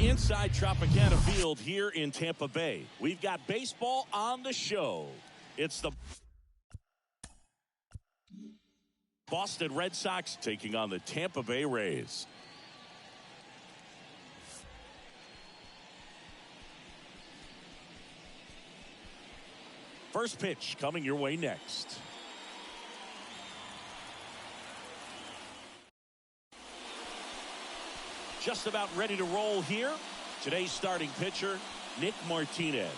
inside Tropicana Field here in Tampa Bay. We've got baseball on the show. It's the Boston Red Sox taking on the Tampa Bay Rays. First pitch coming your way next. Just about ready to roll here. Today's starting pitcher, Nick Martinez.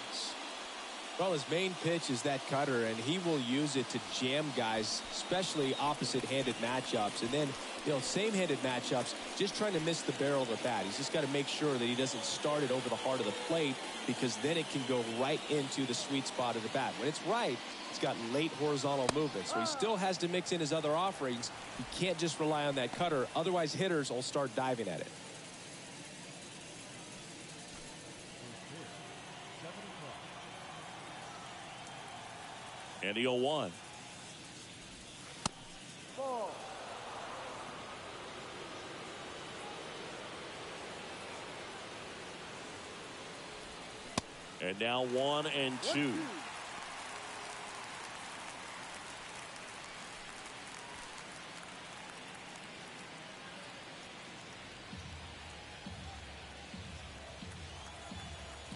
Well, his main pitch is that cutter, and he will use it to jam guys, especially opposite-handed matchups. And then, same-handed matchups, just trying to miss the barrel of the bat. He's just got to make sure that he doesn't start it over the heart of the plate, because then it can go right into the sweet spot of the bat. When it's right, it's got late horizontal movement, so he still has to mix in his other offerings. He can't just rely on that cutter, otherwise hitters will start diving at it. And the 0-1. And now 1 and 2.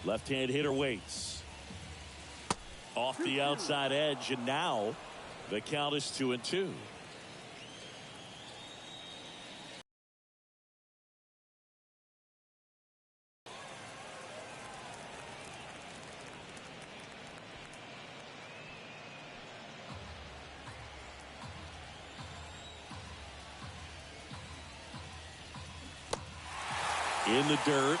Left-hand hitter waits. Off the outside edge, and now the count is 2-2. In the dirt.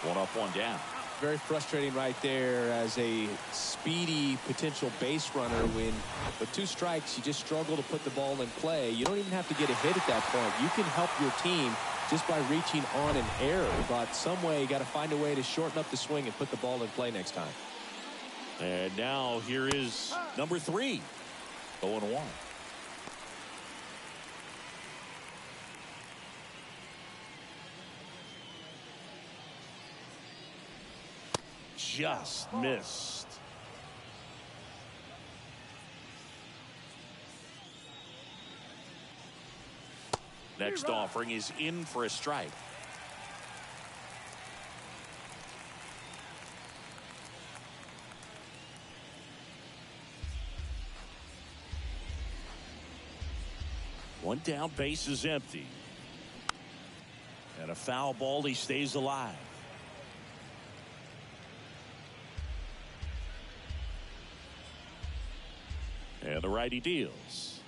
1 up, 1 down. Very frustrating right there as a speedy potential base runner. When with 2 strikes, you just struggle to put the ball in play. You don't even have to get a hit at that point. You can help your team just by reaching on an error. But some way, you got to find a way to shorten up the swing and put the ball in play next time. And now here is number 3. 0-1. Just missed. Next offering is in for a strike. One down, base is empty. And a foul ball, he stays alive. And the righty deals.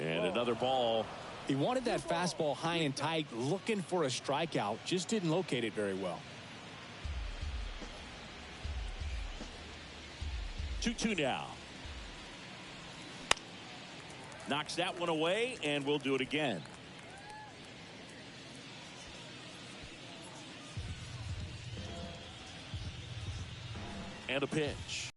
And another ball. He wanted that fastball high and tight, looking for a strikeout. Just didn't locate it very well. 2-2 now. Knocks that one away, and we'll do it again. And a pitch.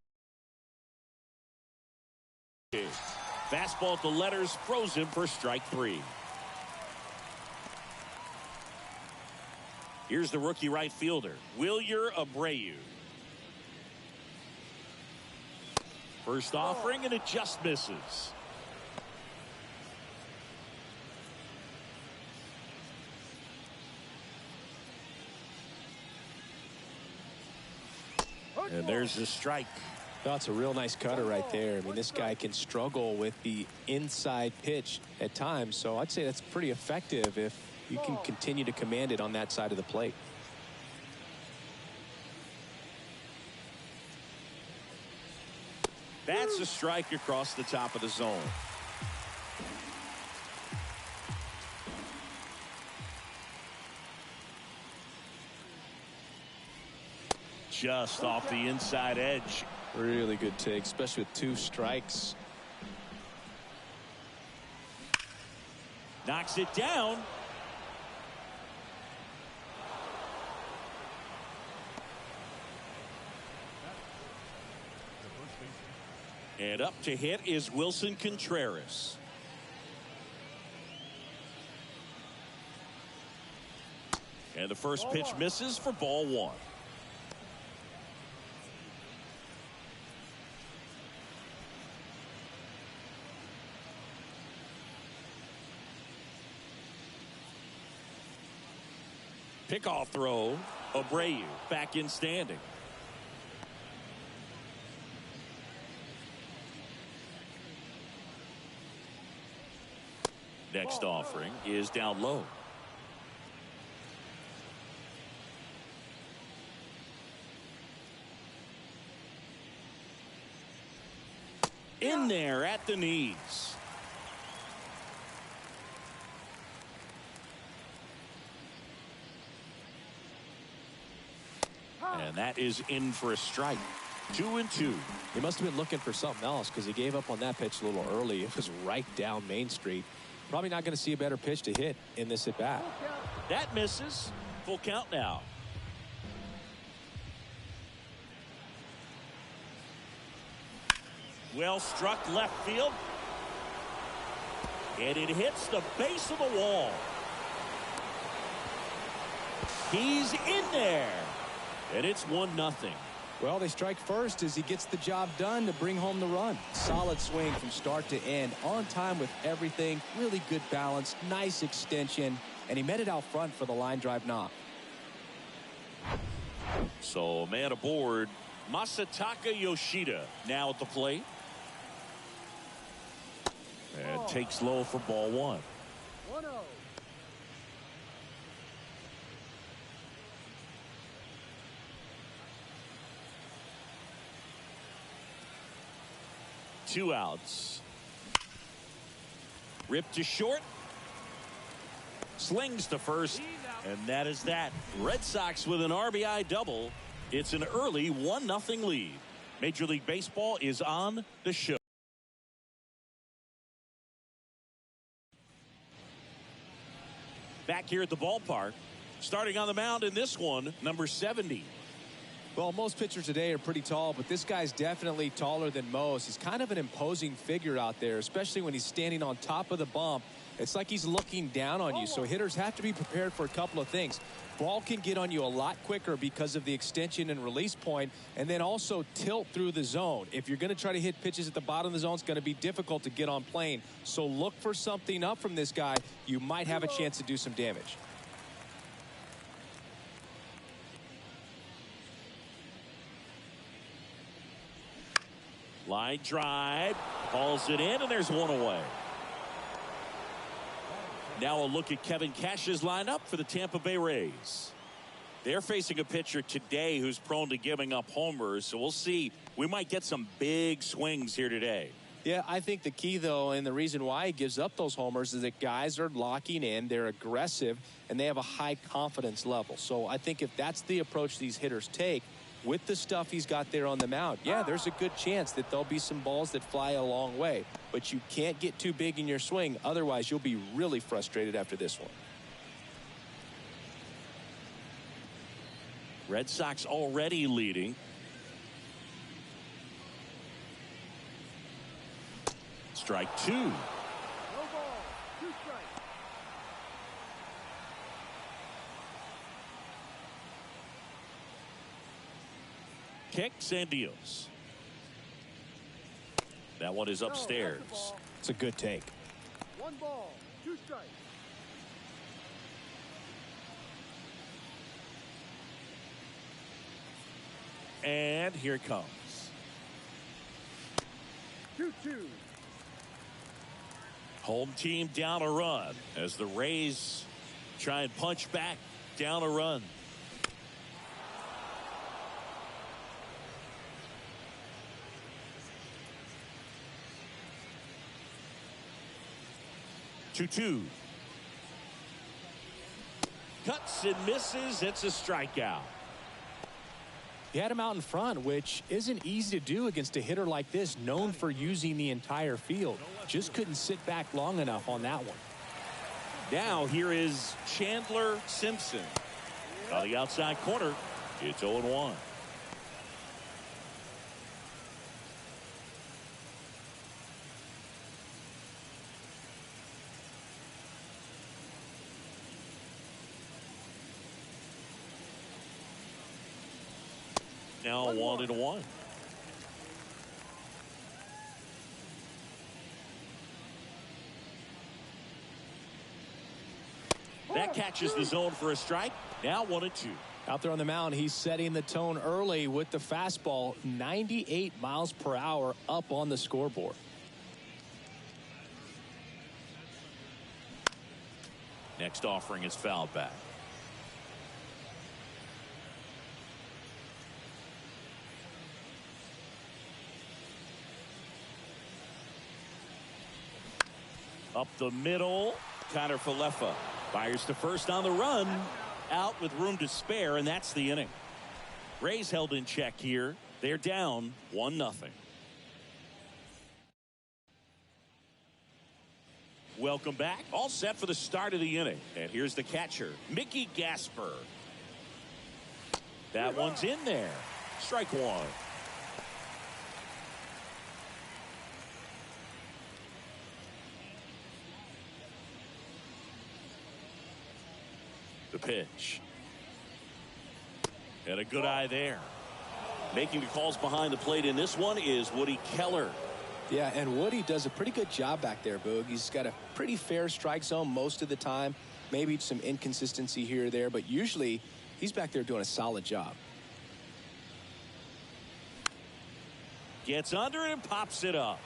Fastball at the letters, throws him for strike 3. Here's the rookie right fielder, Wilyer Abreu. First offering, and it just misses. And there's the strike. That's a real nice cutter right there. I mean, this guy can struggle with the inside pitch at times, so I'd say that's pretty effective if you can continue to command it on that side of the plate. That's a strike across the top of the zone. Just off the inside edge. Really good take, especially with 2 strikes. Knocks it down. And up to hit is Wilson Contreras. And the first pitch misses for ball one. Pickoff throw. Abreu back in standing. Next offering is down low. In there at the knees. And that is in for a strike. 2-2. He must have been looking for something else because he gave up on that pitch a little early. It was right down Main Street. Probably not going to see a better pitch to hit in this at bat. That misses. Full count now. Well struck left field. And it hits the base of the wall. He's in there. And it's 1-0. Well, they strike first as he gets the job done to bring home the run. Solid swing from start to end. On time with everything. Really good balance. Nice extension. And he met it out front for the line drive knock. So, man aboard. Masataka Yoshida now at the plate. And takes low for ball one. 1-0. Two outs. Ripped to short. Slings to first. And that is that. Red Sox with an RBI double. It's an early 1-0 lead. Major League Baseball is on the show. Back here at the ballpark. Starting on the mound in this one, number 70. Well, most pitchers today are pretty tall, but this guy's definitely taller than most. He's kind of an imposing figure out there, especially when he's standing on top of the bump. It's like he's looking down on you, so hitters have to be prepared for a couple of things. Ball can get on you a lot quicker because of the extension and release point, and then also tilt through the zone. If you're going to try to hit pitches at the bottom of the zone, it's going to be difficult to get on plane. So look for something up from this guy. You might have a chance to do some damage. Line drive, calls it in, and there's one away. Now a look at Kevin Cash's lineup for the Tampa Bay Rays. They're facing a pitcher today who's prone to giving up homers, so we'll see. We might get some big swings here today. Yeah, I think the key, though, and the reason why he gives up those homers is that guys are locking in, they're aggressive, and they have a high confidence level. So I think if that's the approach these hitters take, with the stuff he's got there on the mound, yeah, there's a good chance that there'll be some balls that fly a long way. But you can't get too big in your swing. Otherwise, you'll be really frustrated after this one. Red Sox already leading. Strike two. No ball. 2 strikes. Kicks and deals. That one is upstairs. It's a good take. 1 ball. 2 strikes. And here it comes. 2-2. Home team down a run as the Rays try and punch back down a run. Two. Cuts and misses. It's a strikeout. He had him out in front, which isn't easy to do against a hitter like this, known for using the entire field. Just couldn't sit back long enough on that one. Now here is Chandler Simpson. On the outside corner, it's 0-1. Now 1-1. That catches the zone for a strike. Now 1-2. Out there on the mound, he's setting the tone early with the fastball. 98 miles per hour up on the scoreboard. Next offering is fouled back. Up the middle, Connor Falefa fires to first on the run. Out with room to spare, and that's the inning. Rays held in check here. They're down 1-0. Welcome back. All set for the start of the inning. And here's the catcher, Mickey Gasper. That one's in there. Strike one. The pitch. And a good eye there. Making the calls behind the plate in this one is Woody Keller. Yeah, and Woody does a pretty good job back there, Boog. He's got a pretty fair strike zone most of the time. Maybe some inconsistency here or there, but usually he's back there doing a solid job. Gets under it and pops it up.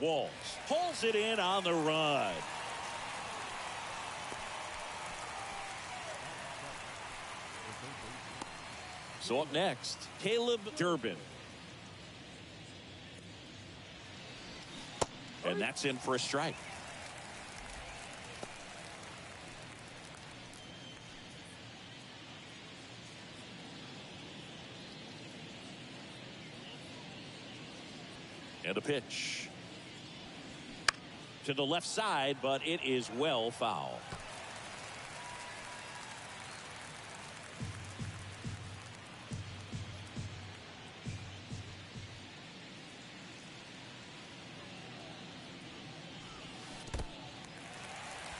Walls pulls it in on the run. So up next, Caleb Durbin. And that's in for a strike. And a pitch. To the left side, but it is well foul.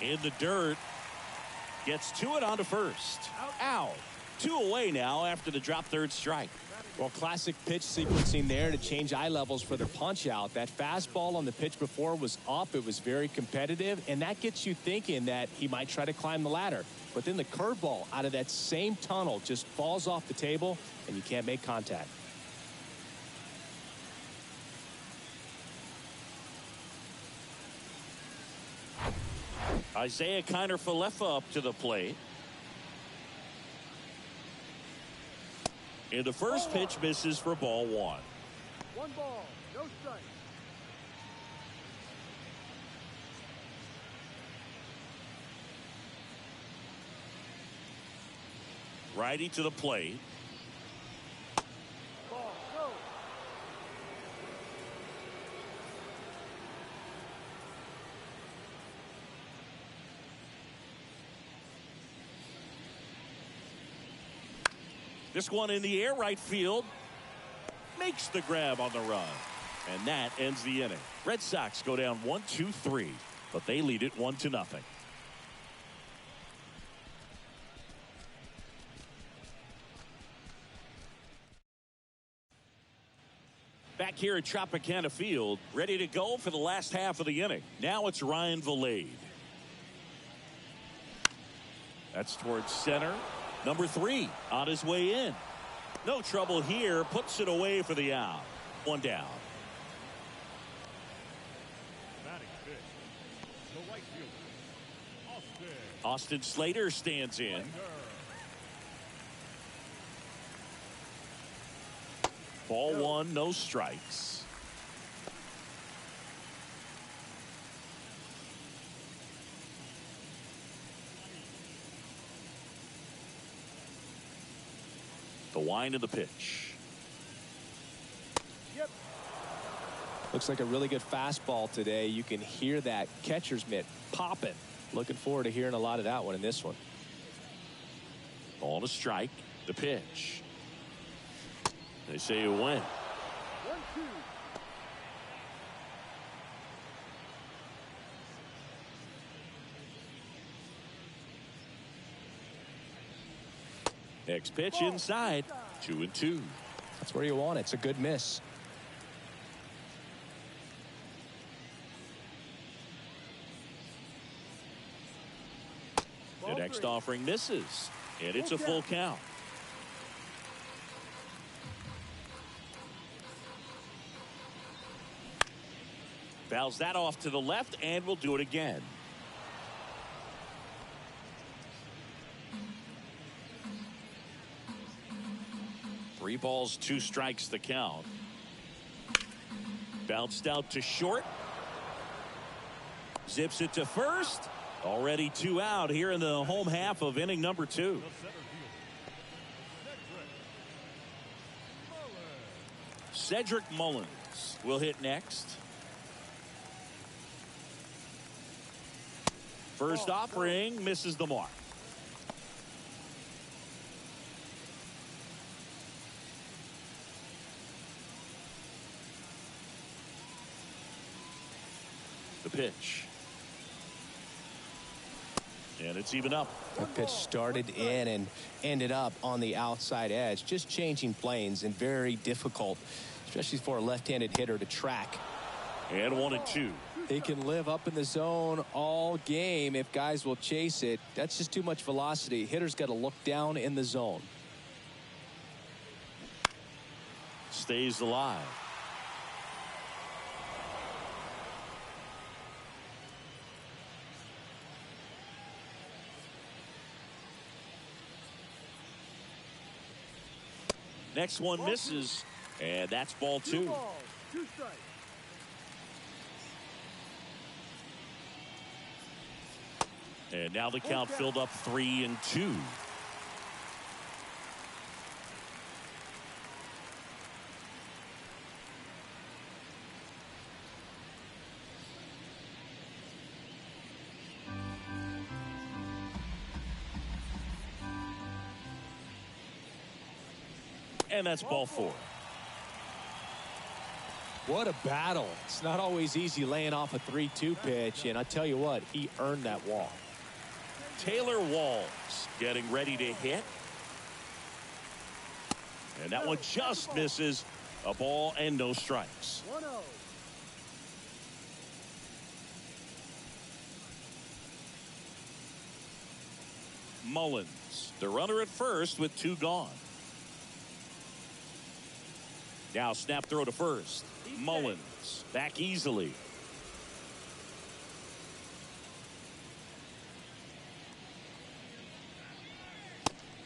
In the dirt, gets to it onto first. Out. 2 away now after the drop third strike. Well, classic pitch sequencing there to change eye levels for their punch out. That fastball on the pitch before was up. It was very competitive, and that gets you thinking that he might try to climb the ladder. But then the curveball out of that same tunnel just falls off the table, and you can't make contact. Isaiah Kiner Falefa up to the plate. And the first pitch misses for ball one. 1 ball, no strike. Righty to the plate. Ball, go. This one in the air, right field. Makes the grab on the run. And that ends the inning. Red Sox go down 1-2-3, but they lead it 1-0. Back here at Tropicana Field, ready to go for the last half of the inning. Now it's Ryan Vilade. That's towards center. Number 3 on his way in. No trouble here. Puts it away for the out. 1 down. Batting fifth, the right fielder, Austin Slater stands in. Ball 1, no strikes. The wind of the pitch. Yep. Looks like a really good fastball today. You can hear that catcher's mitt popping. Looking forward to hearing a lot of that one in this one. Ball to strike. The pitch. They say it went. 1-2. Next pitch inside. 2-2. That's where you want it. It's a good miss. The next offering misses, and it's a full count. Fouls that off to the left, and we'll do it again. Three balls, 2 strikes the count. Bounced out to short. Zips it to first. Already 2 out here in the home half of inning number 2. Cedric Mullins will hit next. First offering misses the mark. The pitch. And it's even up. The pitch started in and ended up on the outside edge. Just changing planes and very difficult, especially for a left-handed hitter to track. And 1-2. He can live up in the zone all game if guys will chase it. That's just too much velocity. Hitter's got to look down in the zone. Stays alive. Next one misses, and that's ball 2. 2 balls, 2 strikes. And now the count filled up 3-2. And that's ball 4. What a battle. It's not always easy laying off a 3-2 pitch, and I tell you what, he earned that walk. Taylor Walls getting ready to hit. And that one just misses. A ball and no strikes. 1-0. Mullins, the runner at first with 2 gone. Now snap throw to first. Mullins back easily.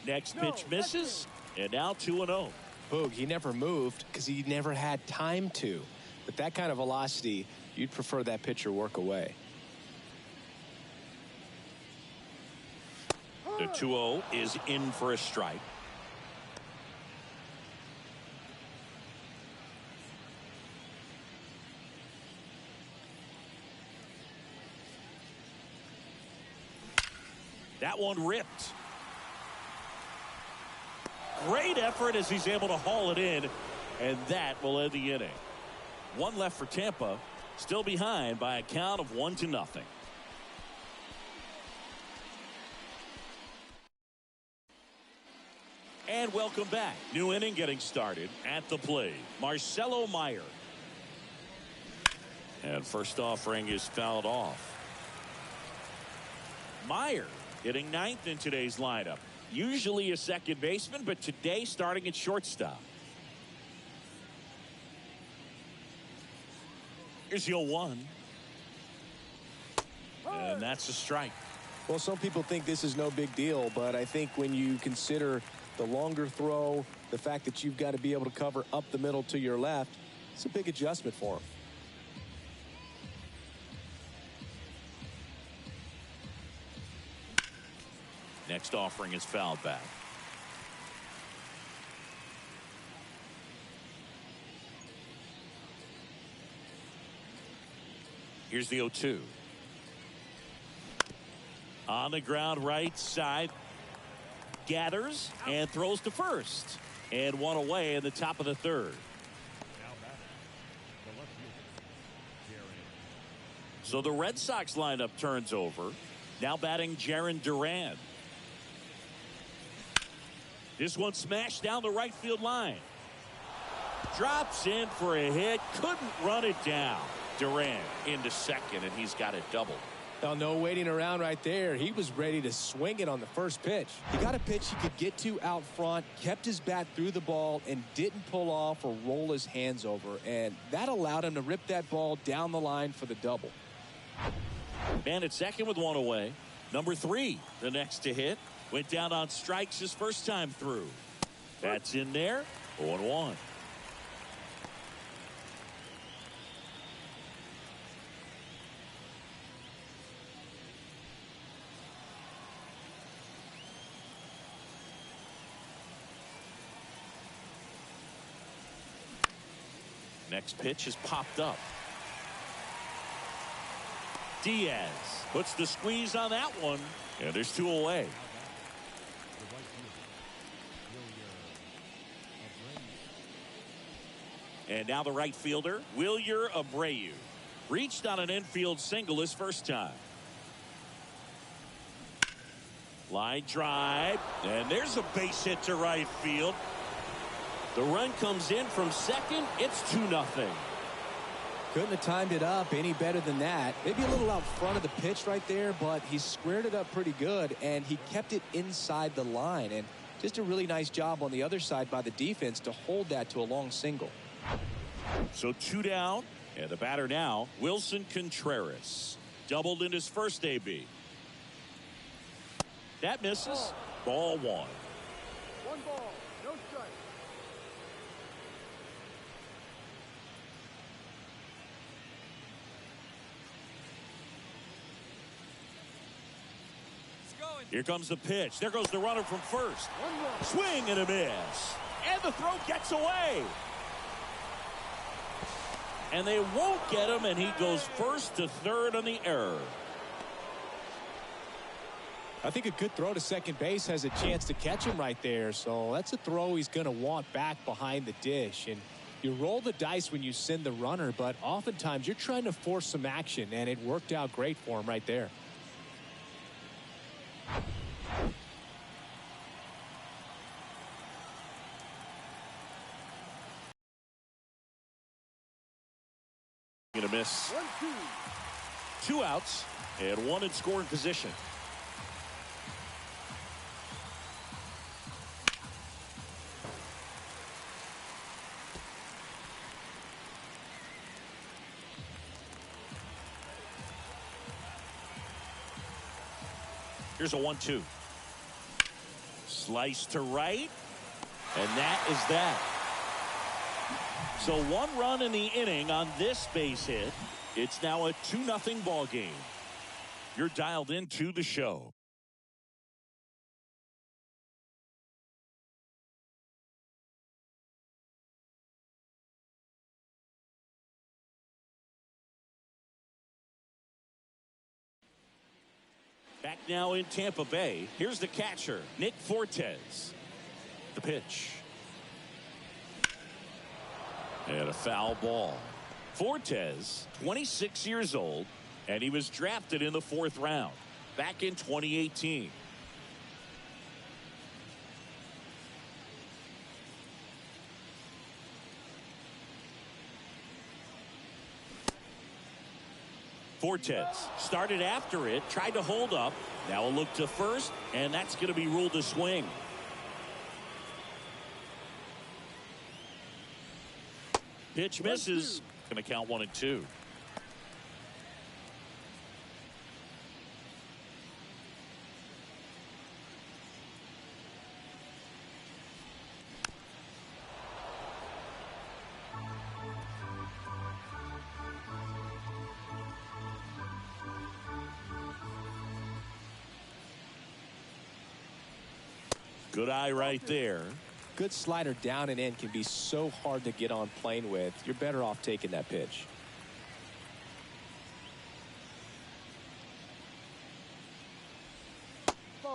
Next pitch misses, and now 2-0. Boog, he never moved because he never had time to. With that kind of velocity, you'd prefer that pitcher work away. The 2-0 is in for a strike. That one ripped. Great effort as he's able to haul it in, and that will end the inning. 1 left for Tampa, still behind by a count of 1-0. And welcome back. New inning getting started. At the plate, Marcelo Meyer. And first offering is fouled off. Meyer hitting 9th in today's lineup. Usually a second baseman, but today starting at shortstop. Here's the 0-1. And that's a strike. Well, some people think this is no big deal, but I think when you consider the longer throw, the fact that you've got to be able to cover up the middle to your left, it's a big adjustment for him. Next offering is fouled back. Here's the 0-2. On the ground right side. Gathers and throws to first. And 1 away in the top of the 3rd. So the Red Sox lineup turns over. Now batting Jarren Duran. This one smashed down the right field line. Drops in for a hit. Couldn't run it down. Duran into second, and he's got it doubled. Well, no waiting around right there. He was ready to swing it on the first pitch. He got a pitch he could get to out front, kept his bat through the ball, and didn't pull off or roll his hands over. And that allowed him to rip that ball down the line for the double. Man at second with one away. Number 3, the next to hit. Went down on strikes his first time through. That's in there. 0-1. Next pitch is popped up. Diaz puts the squeeze on that one, and there's 2 away. And now the right fielder, Wilyer Abreu. Reached on an infield single his first time. Line drive, and there's a base hit to right field. The run comes in from second. It's 2-0. Couldn't have timed it up any better than that. Maybe a little out front of the pitch right there, but he squared it up pretty good, and he kept it inside the line. And just a really nice job on the other side by the defense to hold that to a long single. So 2 down, and the batter now, Wilson Contreras. Doubled in his first AB. That misses. Ball 1. 1 ball, no strike. Here comes the pitch. There goes the runner from first. Swing and a miss. And the throw gets away. And they won't get him, and he goes first to third on the error. I think a good throw to second base has a chance to catch him right there. So that's a throw he's going to want back behind the dish. And you roll the dice when you send the runner, but oftentimes you're trying to force some action, and it worked out great for him right there. Gonna miss. 2 outs and 1 in scoring position. Here's a 1-2. Slice to right, and that is that. So 1 run in the inning on this base hit. It's now a 2-0 ball game. You're dialed into the show. Back now in Tampa Bay. Here's the catcher, Nick Fortes. The pitch. And a foul ball. Fortes, 26 years old, and he was drafted in the 4th round back in 2018. Fortes started after it, tried to hold up. Now a look to first, and that's going to be ruled a swing. Pitch misses. Going to count 1 and 2. Good eye right there. Good slider down and in can be so hard to get on plane with. You're better off taking that pitch.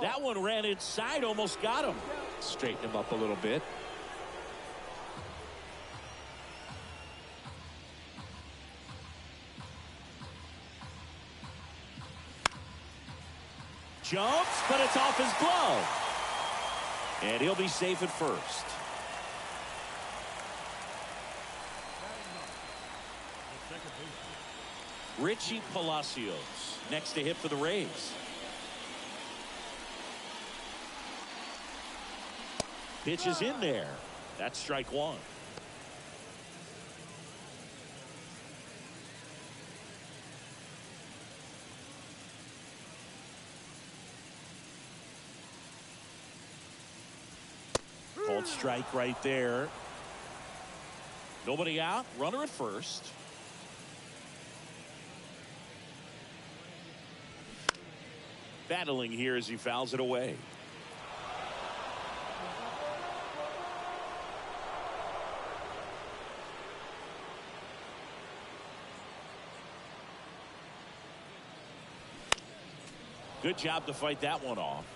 That one ran inside, almost got him. Straighten him up a little bit. Jumps, but it's off his glove. And he'll be safe at first. Richie Palacios next to hit for the Rays. Pitch is in there. That's strike one. Called strike right there. Nobody out. Runner at first. Battling here as he fouls it away. Good job to fight that one off.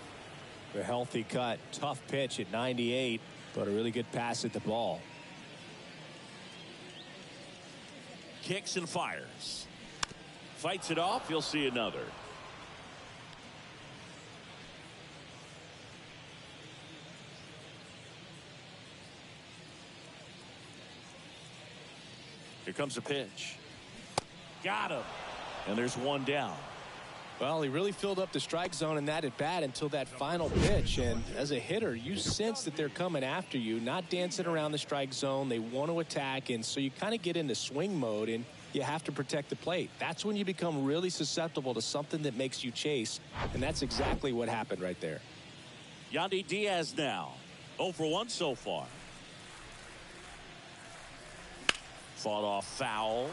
A healthy cut. Tough pitch at 98, but a really good pass at the ball. Kicks and fires. Fights it off. You'll see another. Here comes a pitch. Got him. And there's one down. Well, he really filled up the strike zone in that at bat until that final pitch. And as a hitter, you sense that they're coming after you, not dancing around the strike zone. They want to attack, and so you kind of get into swing mode, and you have to protect the plate. That's when you become really susceptible to something that makes you chase, and that's exactly what happened right there. Yandy Diaz now 0 for 1 so far. Fought off foul.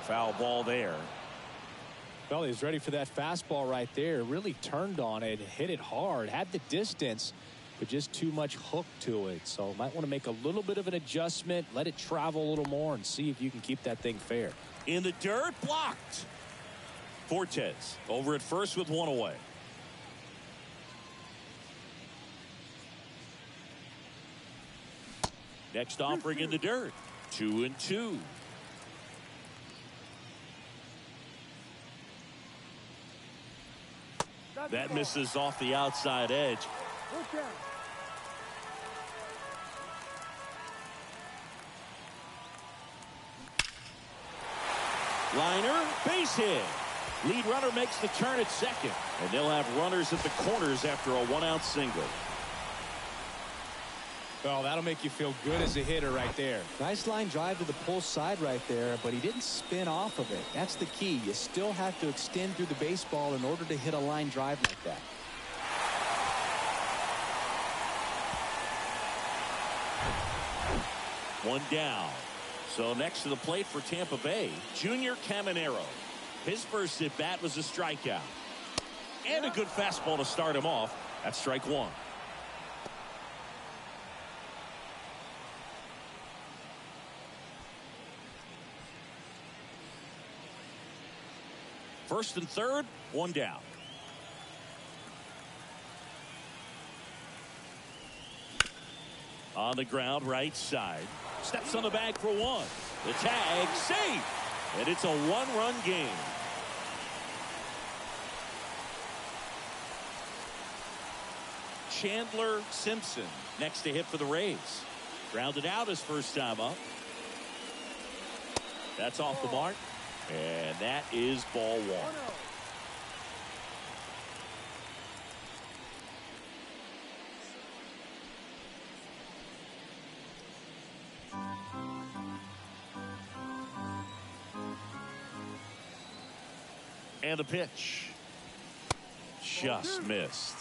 Foul ball there. Well, he was ready for that fastball right there. Really turned on it, hit it hard, had the distance, but just too much hook to it. So might want to make a little bit of an adjustment, let it travel a little more, and see if you can keep that thing fair. In the dirt, blocked. Fortes over at first with one away. Next offering in the dirt. 2-2. That misses off the outside edge. Liner, base hit. Lead runner makes the turn at second, and they'll have runners at the corners after a one-out single. Well, that'll make you feel good as a hitter right there. Nice line drive to the pull side right there, but he didn't spin off of it. That's the key. You still have to extend through the baseball in order to hit a line drive like that. One down. So next to the plate for Tampa Bay, Junior Caminero. His first at bat was a strikeout. And a good fastball to start him off. That's strike one. First and third, one down. On the ground, right side. Steps on the bag for one. The tag, safe. And it's a one-run game. Chandler Simpson next to hit for the Rays. Grounded out his first time up. That's off the mark. And that is ball one. And the pitch. Just missed.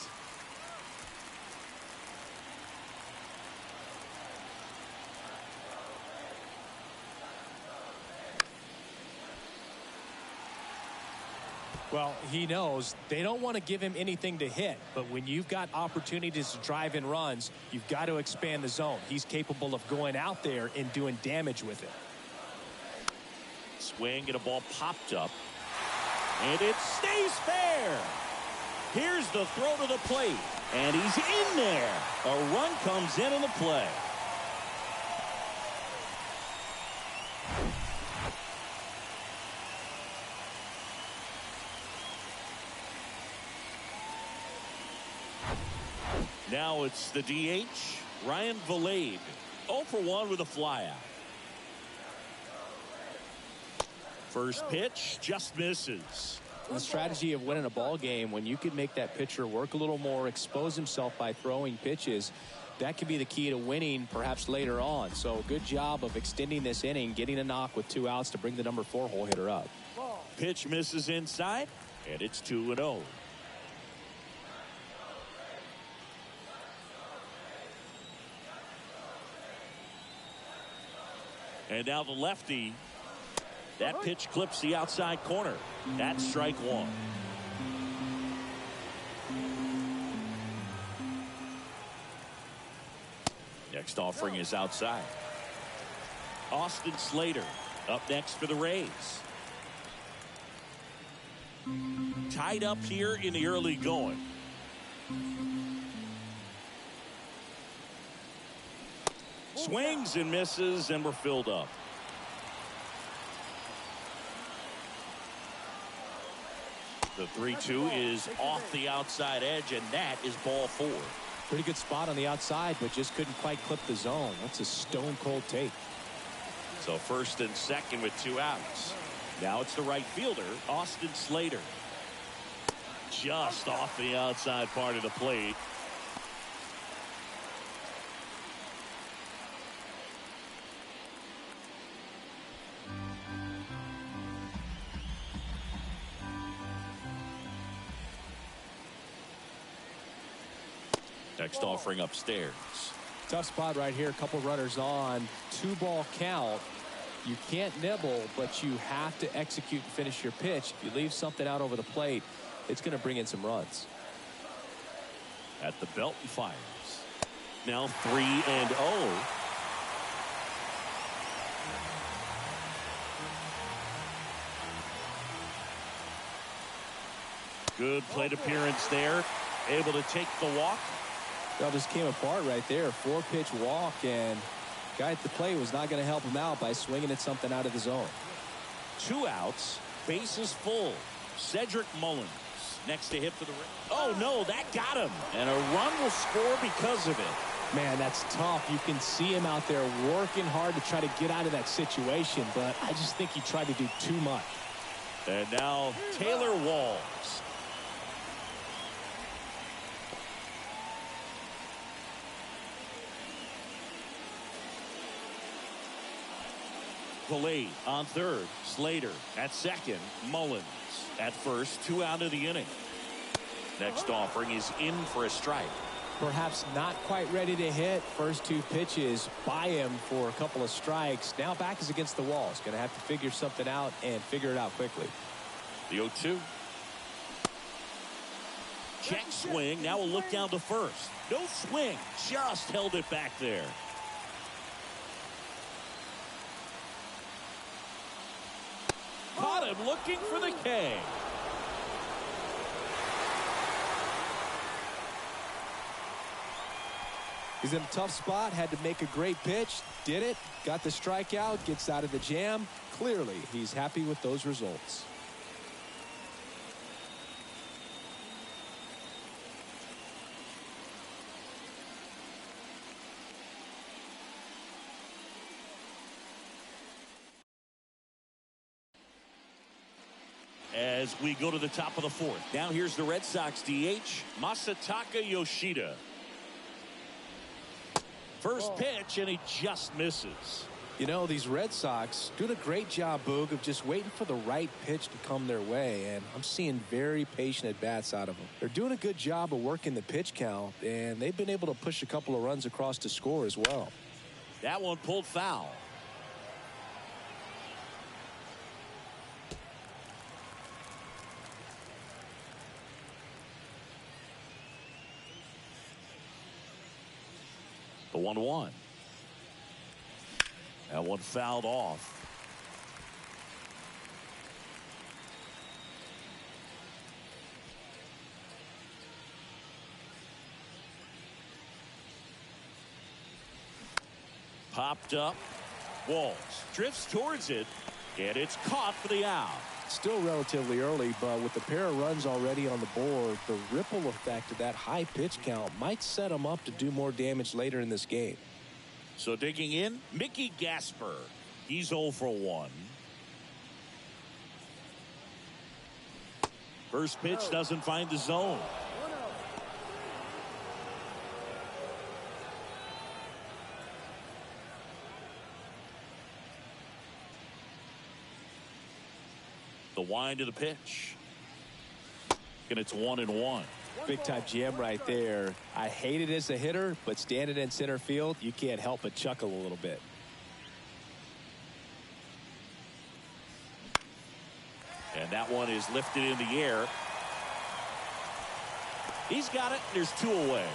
Well, he knows they don't want to give him anything to hit, but when you've got opportunities to drive in runs, you've got to expand the zone. He's capable of going out there and doing damage with it. Swing and a ball popped up. And it stays fair. Here's the throw to the plate. And he's in there. A run comes in the play. Now it's the DH, Ryan Vilade. 0 for 1 with a flyout. First pitch just misses. The strategy of winning a ball game, when you can make that pitcher work a little more, expose himself by throwing pitches, that could be the key to winning perhaps later on. So good job of extending this inning, getting a knock with 2 outs to bring the number 4 hole hitter up. Pitch misses inside, and it's 2-0. And now the lefty. That pitch clips the outside corner. That's strike 1. Next offering is outside. Austin Slater up next for the Rays. Tied up here in the early going. Swings and misses, and we're filled up. The 3-2 is off the outside edge, and that is ball 4. Pretty good spot on the outside, but just couldn't quite clip the zone. That's a stone-cold take. So first and second with 2 outs. Now it's the right fielder, Austin Slater. Just off the outside part of the plate. Next offering upstairs. Tough spot right here. A couple runners on. 2-ball count. You can't nibble, but you have to execute and finish your pitch. If you leave something out over the plate, it's going to bring in some runs. At the belt and fires. Now 3-0. Good plate appearance there. Able to take the walk. Well, just came apart right there. 4-pitch walk, and guy at the plate was not going to help him out by swinging at something out of the zone. 2 outs, bases full. Cedric Mullins next to hit for the Rays. Oh no, that got him, and a run will score because of it. Man, that's tough. You can see him out there working hard to try to get out of that situation, but I just think he tried to do too much. And now Taylor Walls. Vilade on third. Slater at second. Mullins at first. 2 out of the inning. Next offering is in for a strike. Perhaps not quite ready to hit. First 2 pitches by him for a couple of strikes. Now back is against the wall. He's going to have to figure something out and figure it out quickly. The 0-2. Check swing. Now we'll look down to first. No swing. Just held it back there. Caught him looking for the K. He's in a tough spot. Had to make a great pitch. Did it. Got the strikeout. Gets out of the jam. Clearly, he's happy with those results. As we go to the top of the 4th. Now here's the Red Sox DH, Masataka Yoshida. First pitch, and he just misses. You know, these Red Sox doing a great job, Boog, of just waiting for the right pitch to come their way, and I'm seeing very patient at-bats out of them. They're doing a good job of working the pitch count, and they've been able to push a couple of runs across to score as well. That one pulled foul. The 1-1. That one fouled off. Popped up. Walls drifts towards it, and it's caught for the out. Still relatively early, but with the pair of runs already on the board, the ripple effect of that high pitch count might set him up to do more damage later in this game. So digging in, Mickey Gasper. He's 0 for 1. First pitch doesn't find the zone. The wind of the pitch. And it's 1-1. Big time jam right there. I hate it as a hitter, but standing in center field, you can't help but chuckle a little bit. And that one is lifted in the air. He's got it. There's 2 away.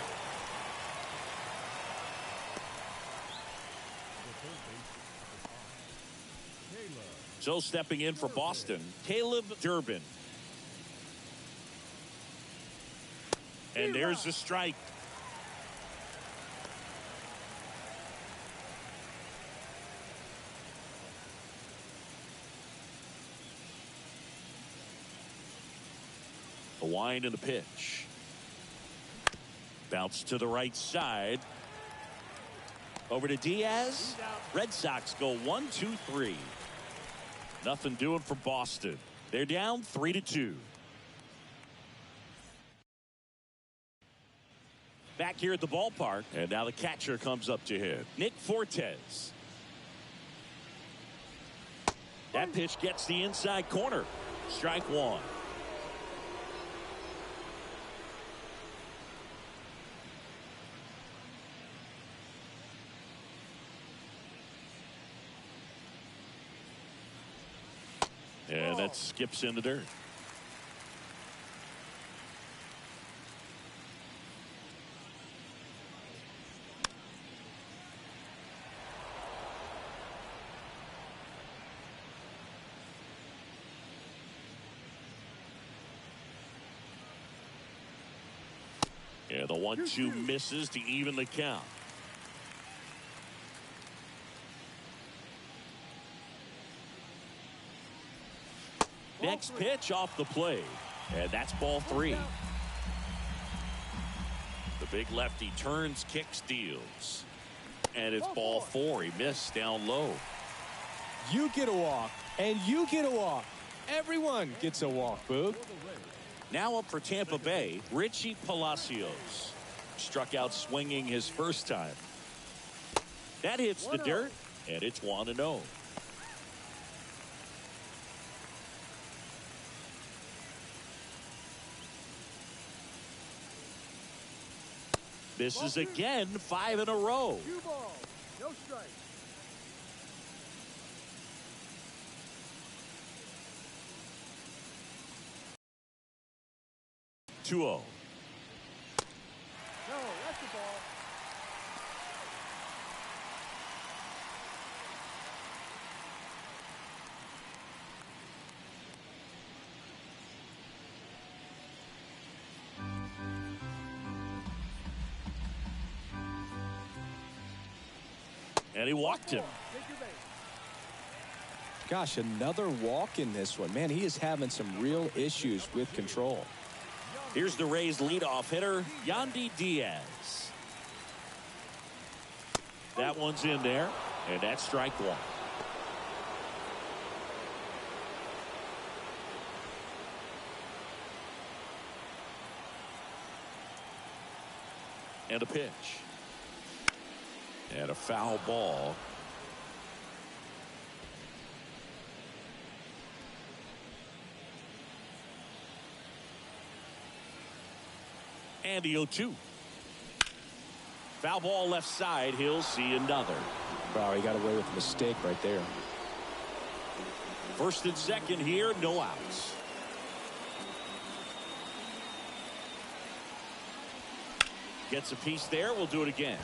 So stepping in for Boston, Caleb Durbin. And there's a strike. The wind and the pitch. Bounce to the right side. Over to Diaz. Red Sox go 1-2-3. Nothing doing for Boston. They're down 3-2. Back here at the ballpark, and now the catcher comes up to hit. Nick Fortes. That pitch gets the inside corner. Strike 1. And that skips in the dirt. Yeah, the 1-2 misses to even the count. Next pitch off the plate, and that's ball 3. The big lefty turns, kicks, deals, and it's ball 4. He missed down low. You get a walk, and you get a walk. Everyone gets a walk, Boog. Now up for Tampa Bay, Richie Palacios. Struck out swinging his first time. That hits the dirt, and it's 1-0. This is again 5 in a row. 2 balls, no strike. No, that's the ball. And he walked him. Take your base. Gosh, another walk in this one. Man, he is having some real issues with control. Here's the Rays leadoff hitter, Yandy Diaz. That one's in there, and that's strike 1. And a pitch. And a foul ball. And the 0-2. Foul ball left side. He'll see another. Wow, he got away with a mistake right there. First and second here, no outs. Gets a piece there. We'll do it again.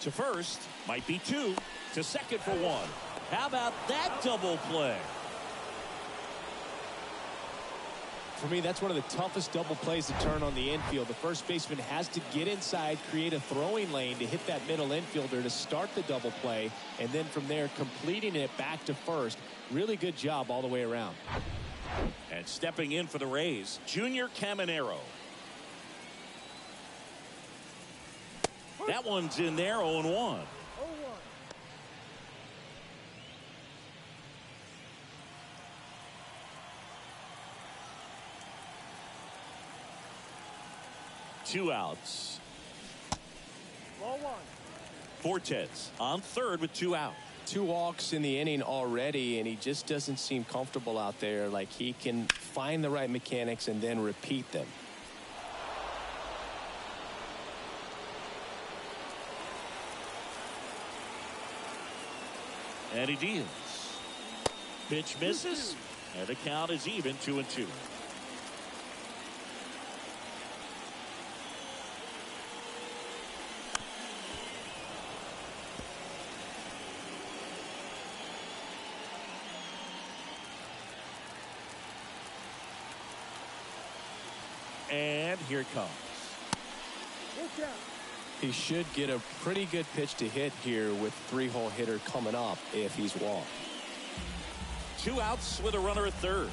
To first, might be 2. To second for 1. How about that double play? For me, that's one of the toughest double plays to turn on the infield. The first baseman has to get inside, create a throwing lane to hit that middle infielder to start the double play, and then from there completing it back to first. Really good job all the way around. And stepping in for the Rays, Junior Caminero. That one's in there, 0-1. 0-1. 2 outs. Ball 1. Fortes on third with 2 out. 2 walks in the inning already, and he just doesn't seem comfortable out there. Like he can find the right mechanics and then repeat them. And he deals. Pitch misses, and the count is even, 2-2. And here it comes. Look out. He should get a pretty good pitch to hit here with 3-hole hitter coming up if he's walked. 2 outs with a runner at third.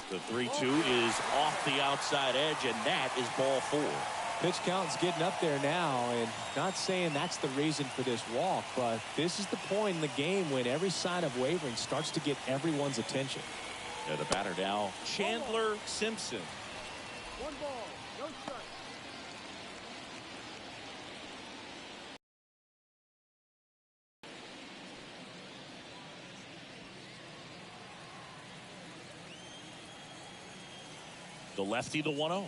The 3-2 is off the outside edge, and that is ball 4. Pitch count's getting up there now, and not saying that's the reason for this walk, but this is the point in the game when every sign of wavering starts to get everyone's attention. And the batter now, Chandler Simpson. 1 ball, no strike. The lefty, the 1-0.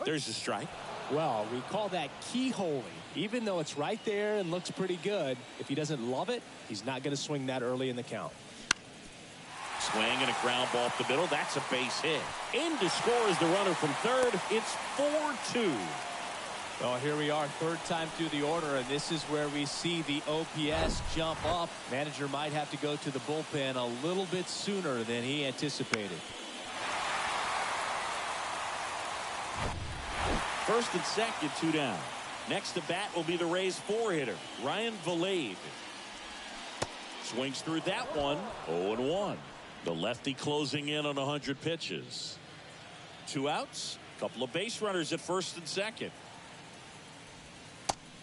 There's a strike. Well, we call that keyholing. Even though it's right there and looks pretty good, if he doesn't love it, he's not going to swing that early in the count. Swing and a ground ball up the middle. That's a base hit. In to score is the runner from third. It's 4-2. Well, here we are, third time through the order, and this is where we see the OPS jump up. Manager might have to go to the bullpen a little bit sooner than he anticipated. First and second, 2 down. Next to bat will be the Rays 4-hitter, Ryan Valade. Swings through that one, 0-1. The lefty closing in on 100 pitches. 2 outs, couple of base runners at first and second.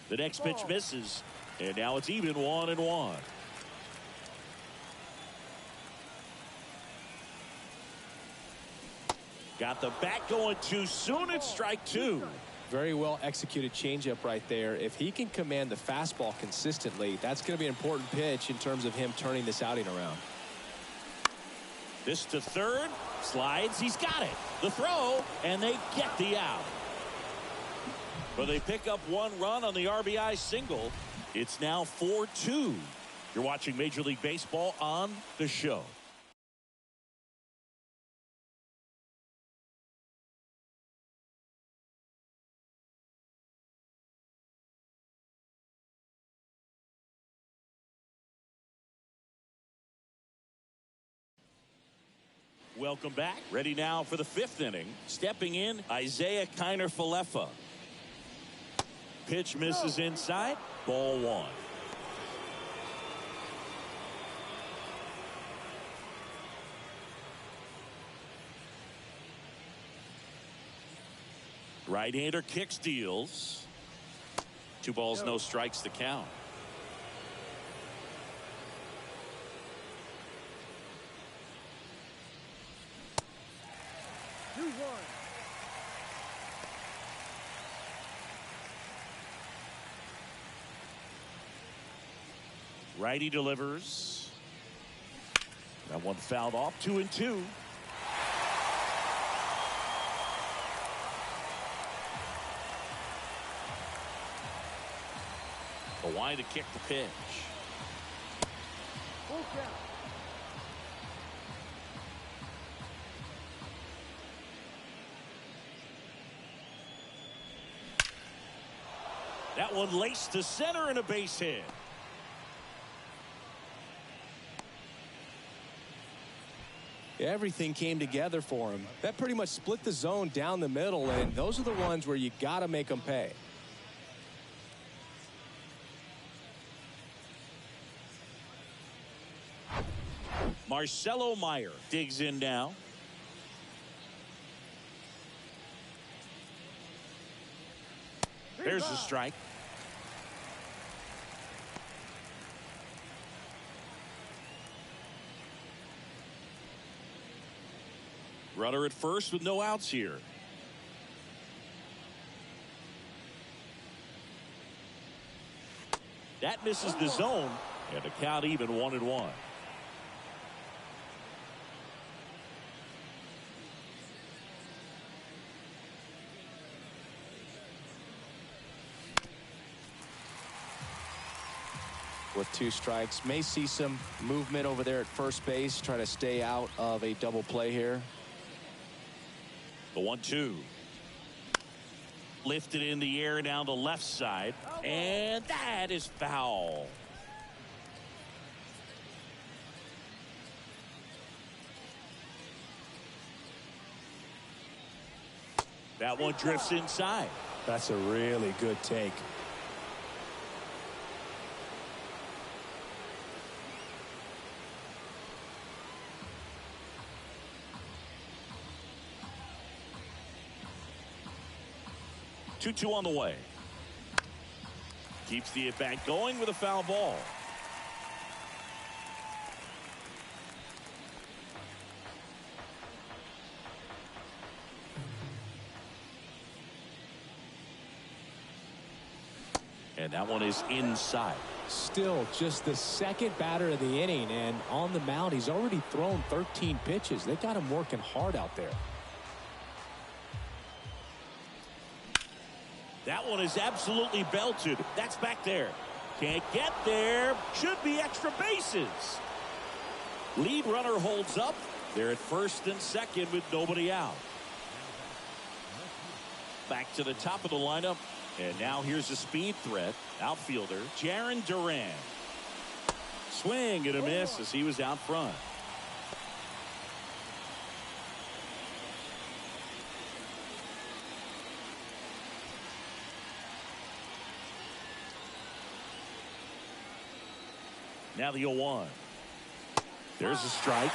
The next pitch misses, and now it's even, 1-1. Got the bat going too soon. It's strike 2. Very well executed changeup right there. If he can command the fastball consistently, that's going to be an important pitch in terms of him turning this outing around. This to third, slides, he's got it. The throw, and they get the out. But they pick up 1 run on the RBI single. It's now 4-2. You're watching Major League Baseball on The Show. Welcome back. Ready now for the 5th inning. Stepping in, Isaiah Kiner-Falefa. Pitch misses inside. Ball 1. Right-hander kicks, deals. 2 balls, no strikes to count. Righty delivers. That one fouled off. 2-2. Hawaii to kick the pitch. Full count. That one laced to center and a base hit. Everything came together for him. That pretty much split the zone down the middle, and those are the ones where you got to make them pay. Marcelo Meyer digs in now. There's the strike. Runner at first with no outs here. That misses the zone, and the count even 1-1. With 2 strikes, may see some movement over there at first base, trying to stay out of a double play here. The 1-2. Lifted in the air down the left side, and that is foul. That one drifts inside. That's a really good take. Two on the way. Keeps the at-bat going with a foul ball. And that one is inside. Still just the second batter of the inning, and on the mound he's already thrown 13 pitches. They got him working hard out there. That one is absolutely belted. That's back there. Can't get there. Should be extra bases. Lead runner holds up. They're at first and second with nobody out. Back to the top of the lineup. And now here's a speed threat. Outfielder Jarren Duran. Swing and a miss as he was out front. Now the 0-1. There's a strike.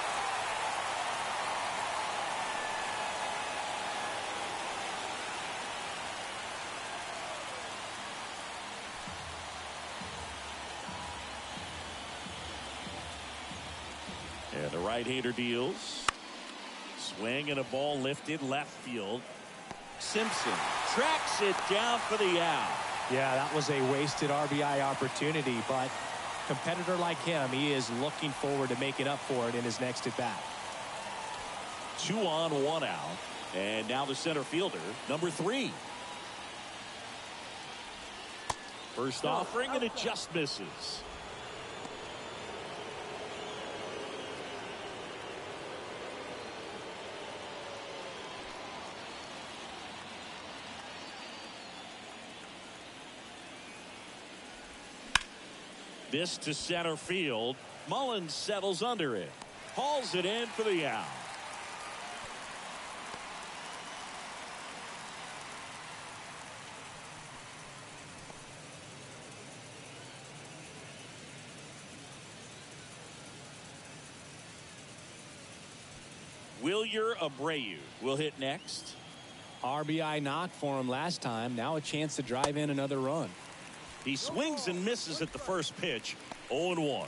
And the right-hander deals. Swing and a ball lifted left field. Simpson tracks it down for the out. Yeah, that was a wasted RBI opportunity, but competitor like him, he is looking forward to making up for it in his next at bat. 2 on, 1 out. And now the center fielder, number 3. First offering, and it just misses. This to center field. Mullins settles under it. Hauls it in for the out. Wilyer Abreu will hit next. RBI knock for him last time. Now a chance to drive in another run. He swings and misses at the first pitch. 0-1.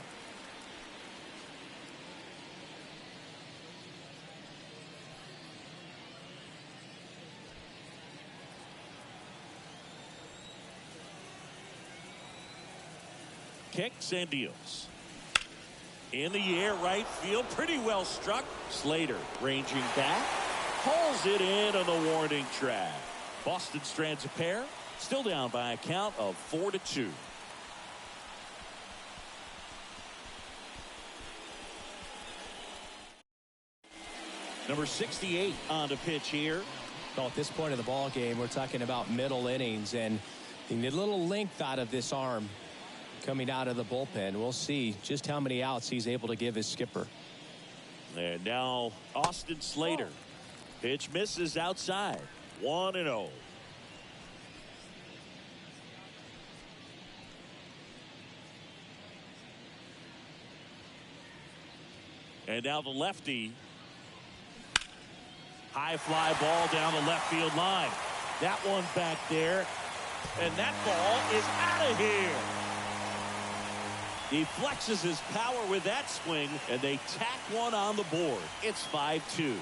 Kicks and deals. In the air, right field, pretty well struck. Slater ranging back, hauls it in on the warning track. Boston strands a pair. Still down by a count of 4-2. Number 68 on the pitch here. Well, at this point of the ball game, we're talking about middle innings, and You need a little length out of this arm coming out of the bullpen. We'll see just how many outs he's able to give his skipper. And now Austin Slater. Pitch misses outside. 1-0. And now the lefty. High fly ball down the left field line. That one back there. And that ball is out of here. He flexes his power with that swing, and they tack one on the board. It's 5-2.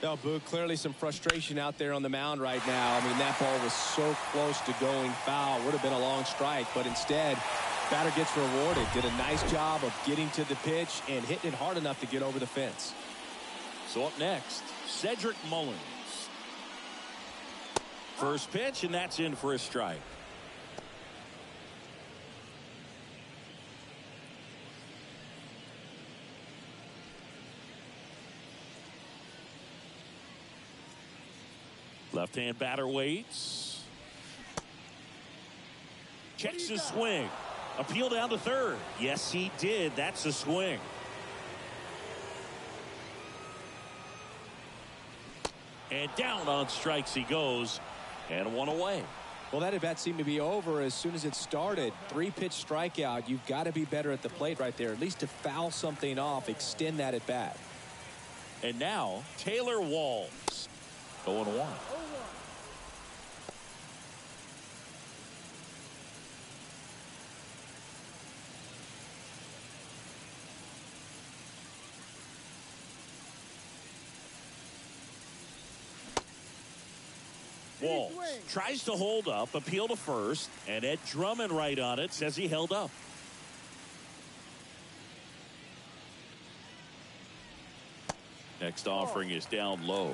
No, Boog, clearly some frustration out there on the mound right now. I mean, that ball was so close to going foul. Would have been a long strike, but instead, batter gets rewarded. Did a nice job of getting to the pitch and hitting it hard enough to get over the fence. So up next, Cedric Mullins. First pitch, and that's in for a strike. Left-hand batter waits. Checks his swing. Appeal down to third. Yes, he did. That's a swing. And down on strikes he goes. And one away. Well, that at-bat seemed to be over as soon as it started. 3-pitch strikeout. You've got to be better at the plate right there. At least to foul something off, extend that at-bat. And now, Taylor Walls. 0-1. Walls tries to hold up, appeal to first, and Ed Drummond right on it says he held up. Next offering is down low,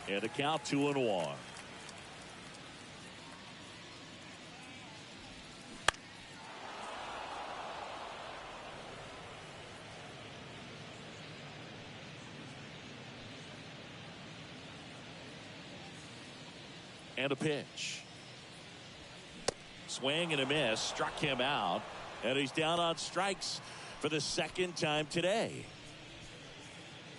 and a count 2-1. And a pitch. Swing and a miss. Struck him out. And he's down on strikes for the second time today.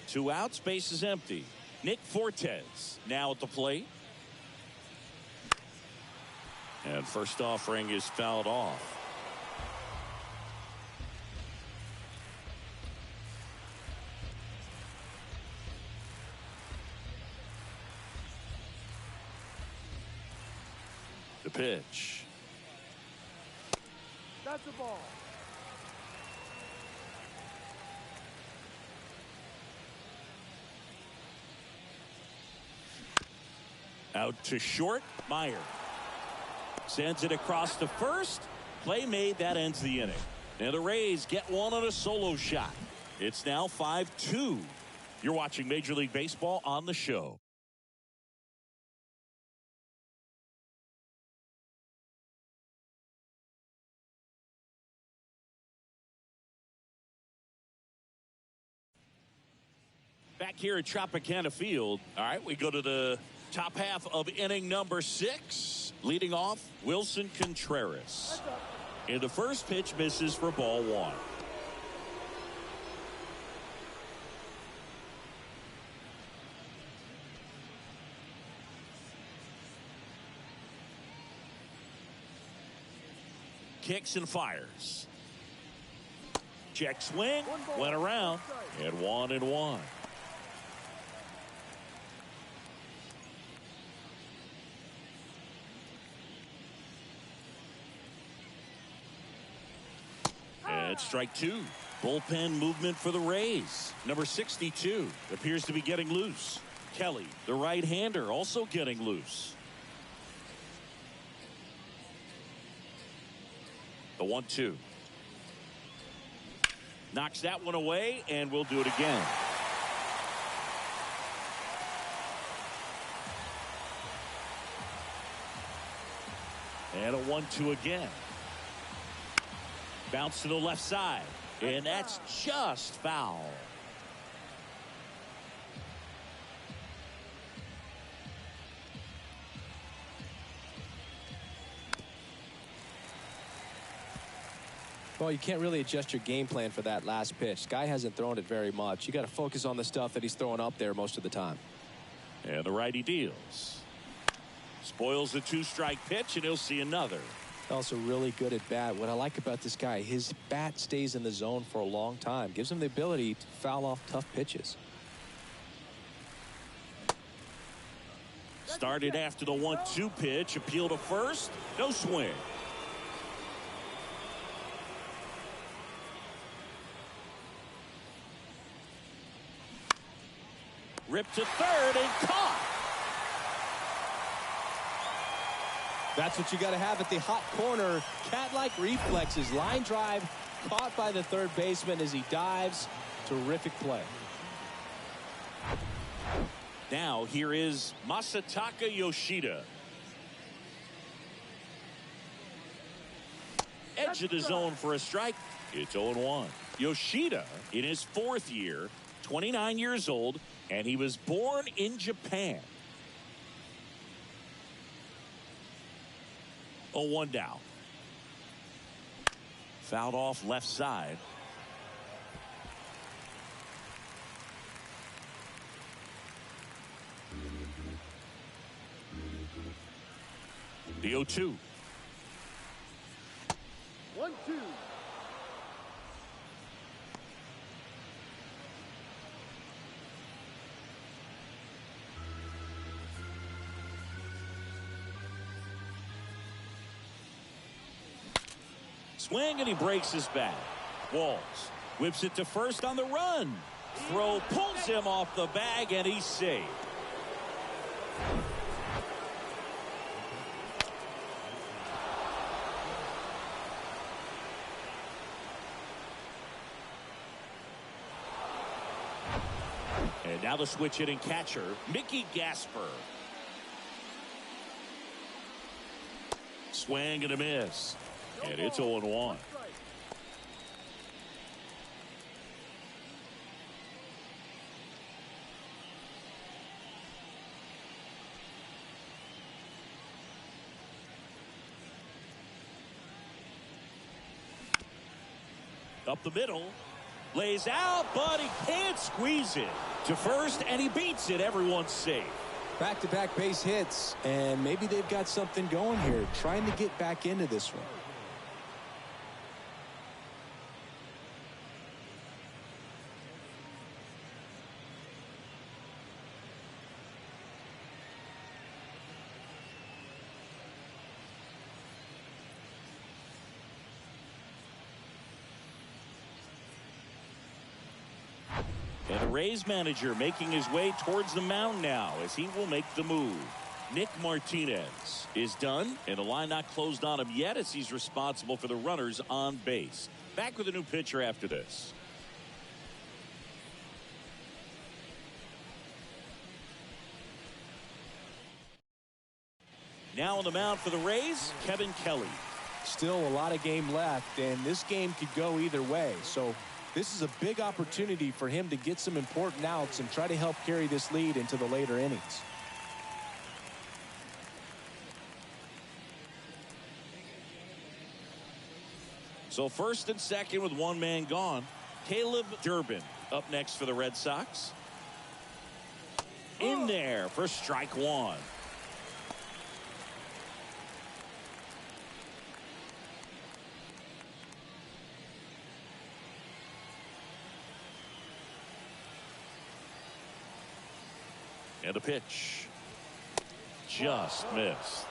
2 outs. Base is empty. Nick Fortes now at the plate. And first offering is fouled off. The pitch. That's the ball. Out to short. Meyer sends it across to first. Play made. That ends the inning. And the Rays get one on a solo shot. It's now 5-2. You're watching Major League Baseball on the show. Back here at Tropicana Field. All right, we go to the top half of inning number 6. Leading off, Wilson Contreras. And the first pitch misses for ball 1. Kicks and fires. Check swing, went around, and 1-1. And strike 2. Bullpen movement for the Rays. Number 62 appears to be getting loose. Kelly, the right-hander, also getting loose. The 1-2. Knocks that one away, and we'll do it again. And a 1-2 again. Bounce to the left side. And that's just foul. Well, you can't really adjust your game plan for that last pitch. Guy hasn't thrown it very much. You got to focus on the stuff that he's throwing up there most of the time. And the righty deals. Spoils the 2-strike pitch, and he'll see another. Also really good at bat. What I like about this guy, his bat stays in the zone for a long time. Gives him the ability to foul off tough pitches. Started after the 1-2 pitch. Appeal to first. No swing. Ripped to third and caught. That's what you got to have at the hot corner. Cat-like reflexes. Line drive caught by the third baseman as he dives. Terrific play. Now here is Masataka Yoshida. Edge of the zone for a strike. It's 0-1. Yoshida in his 4th year, 29 years old, and he was born in Japan. 0-1 down. Fouled off left side. The 0-2. 1-2. Swing, and he breaks his bat. Walls whips it to first on the run. Throw pulls him off the bag, and he's safe. And now the switch hitting catcher, Mickey Gasper. Swing and a miss. And it's 0-1. Up the middle. Lays out, but he can't squeeze it. To first, and he beats it. Everyone's safe. Back-to-back base hits, and maybe they've got something going here, trying to get back into this one. And the Rays manager making his way towards the mound now as he will make the move. Nick Martinez is done, and the line not closed on him yet as he's responsible for the runners on base. Back with a new pitcher after this. Now on the mound for the Rays, Kevin Kelly. Still a lot of game left, and this game could go either way. So this is a big opportunity for him to get some important outs and try to help carry this lead into the later innings. So first and second with one man gone. Caleb Durbin up next for the Red Sox. In there for strike one. And a pitch. Just missed.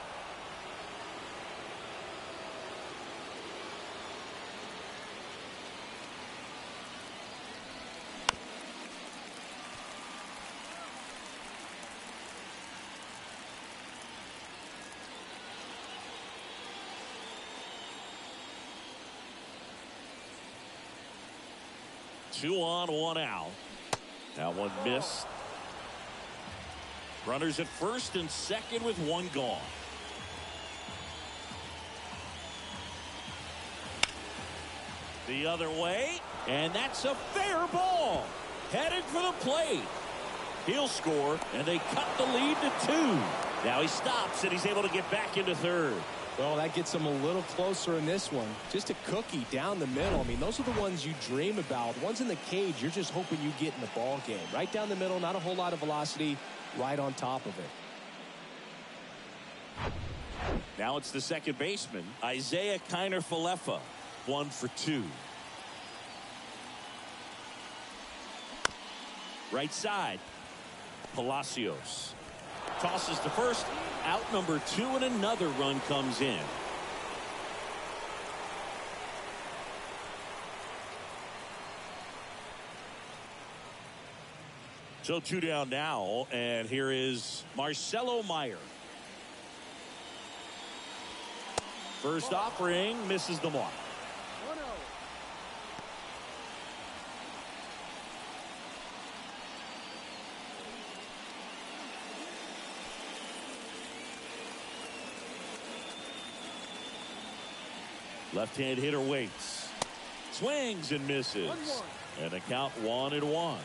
Two on, one out. That one missed. Runners at first and second with one gone. The other way, and that's a fair ball. Heading for the plate. He'll score, and they cut the lead to 2. Now he stops, and he's able to get back into third. Well, that gets them a little closer in this one. Just a cookie down the middle. I mean, those are the ones you dream about. The ones in the cage, you're just hoping you get in the ball game. Right down the middle, not a whole lot of velocity, right on top of it. Now it's the second baseman, Isaiah Kiner-Falefa, 1 for 2. Right side, Palacios tosses to first, out number 2, and another run comes in. So 2 down now, and here is Marcelo Meyer. First offering misses the mark. 1-0. Left-hand hitter waits. Swings and misses. 1-1. And a count 1-1.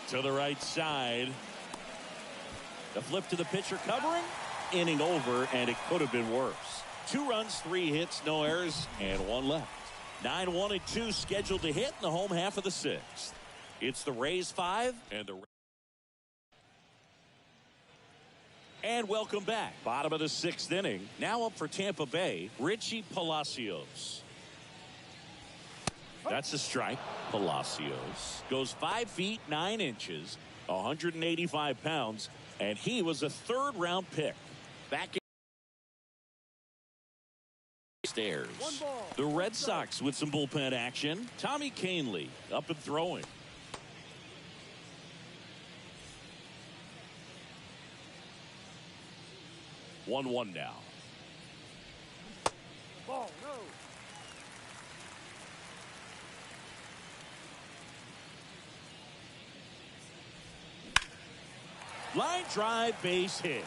To the right side. The flip to the pitcher covering. Inning over, and it could have been worse. 2 runs, 3 hits, no errors, and 1 left. 9-1 and 2 scheduled to hit in the home half of the 6th. It's the Rays 5 and welcome back. Bottom of the 6th inning. Now up for Tampa Bay, Richie Palacios. That's a strike. Palacios goes 5 feet 9 inches, 185 pounds, and he was a 3rd-round pick. Back in stairs. The Red Sox with some bullpen action. Tommy Kahnle up and throwing. One now. Ball, no. Line drive, base hit.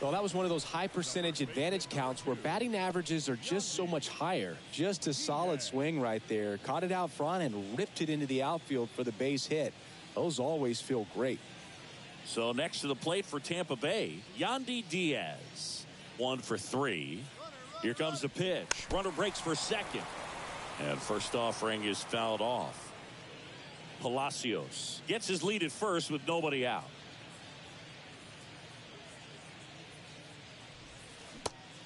Well, that was one of those high percentage advantage counts where batting averages are just so much higher. Just a solid swing right there. Caught it out front and ripped it into the outfield for the base hit. Those always feel great. So next to the plate for Tampa Bay, Yandy Diaz. 1 for 3. Here comes the pitch. Runner breaks for second. And first offering is fouled off. Palacios gets his lead at first with nobody out.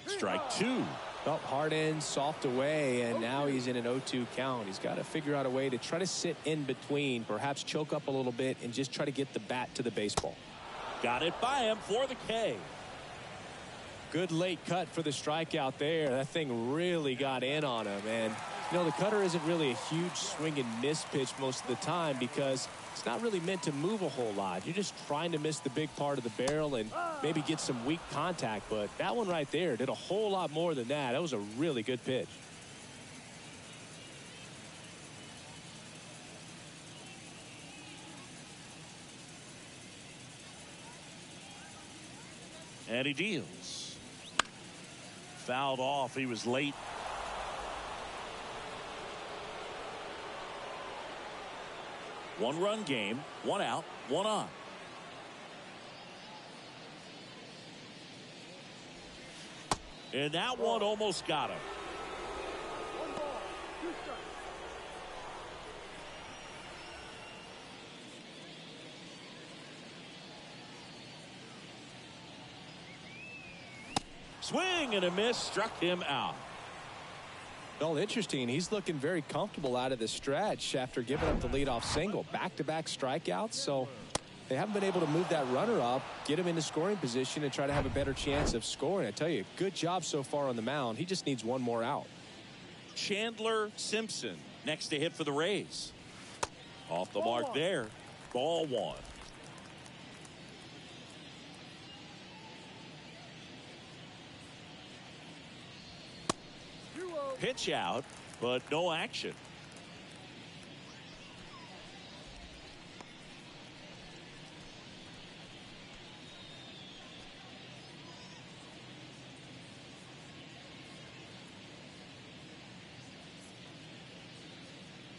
Strike 2. Felt hard in, soft away, and now he's in an 0-2 count. He's got to figure out a way to try to sit in between, perhaps choke up a little bit, and just try to get the bat to the baseball. Got it by him for the K. Good late cut for the strikeout there. That thing really got in on him. And, you know, the cutter isn't really a huge swing and miss pitch most of the time because it's not really meant to move a whole lot. You're just trying to miss the big part of the barrel and maybe get some weak contact. But that one right there did a whole lot more than that. That was a really good pitch. And he deals. Fouled off. He was late. One-run game, 1 out, 1 on. And that one almost got him. 1 ball, 2 strikes. Swing and a miss, struck him out. Well, interesting. He's looking very comfortable out of the stretch after giving up the leadoff single. Back-to-back strikeouts, so they haven't been able to move that runner up, get him into scoring position, and try to have a better chance of scoring. I tell you, good job so far on the mound. He just needs 1 more out. Chandler Simpson next to hit for the Rays. Off the mark there. Ball 1. Pitch out, but no action.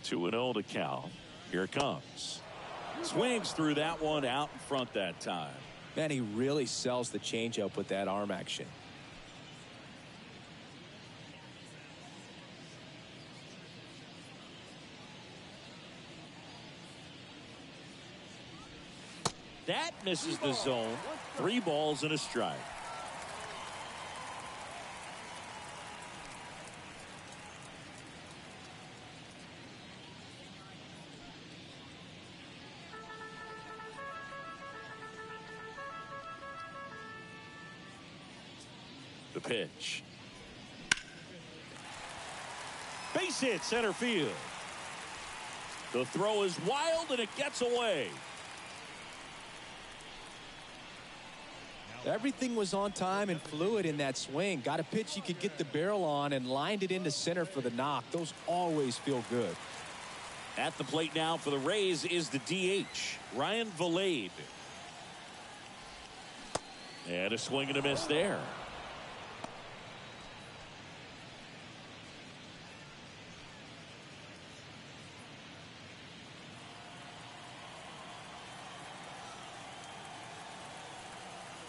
Two and 0 to count. Here it comes. Swings through that one out in front that time. Man, he really sells the changeup with that arm action. That misses the zone. 3 balls and a strike. The pitch. Base hit center field. The throw is wild and it gets away. Everything was on time and fluid in that swing. Got a pitch he could get the barrel on and lined it into center for the knock. Those always feel good. At the plate now for the Rays is the DH, Ryan Vilade. And a swing and a miss there.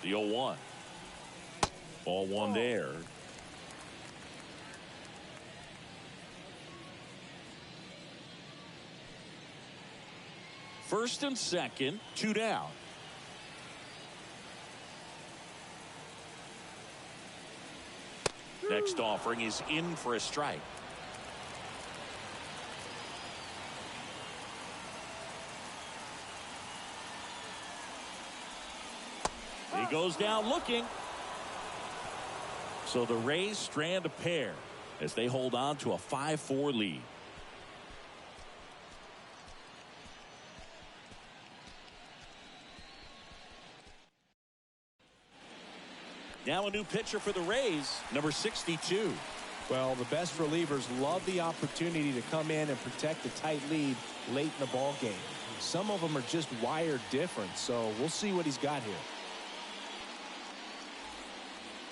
The 0-1. Ball one there. First and second, 2 down. Next offering is in for a strike. He goes down looking. So the Rays strand a pair as they hold on to a 5-4 lead. Now a new pitcher for the Rays, number 62. Well, the best relievers love the opportunity to come in and protect a tight lead late in the ball game. Some of them are just wired different, so we'll see what he's got here.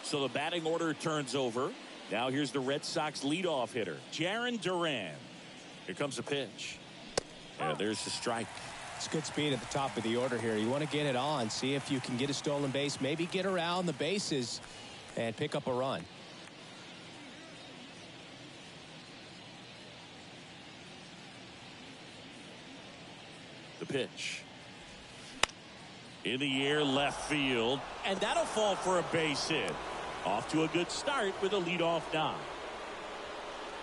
So the batting order turns over. Now here's the Red Sox leadoff hitter, Jarren Duran. Here comes the pitch. And there's the strike. It's good speed at the top of the order here. You want to get it on, see if you can get a stolen base, maybe get around the bases and pick up a run. The pitch. In the air, left field, and that'll fall for a base hit. Off to a good start with a leadoff knock.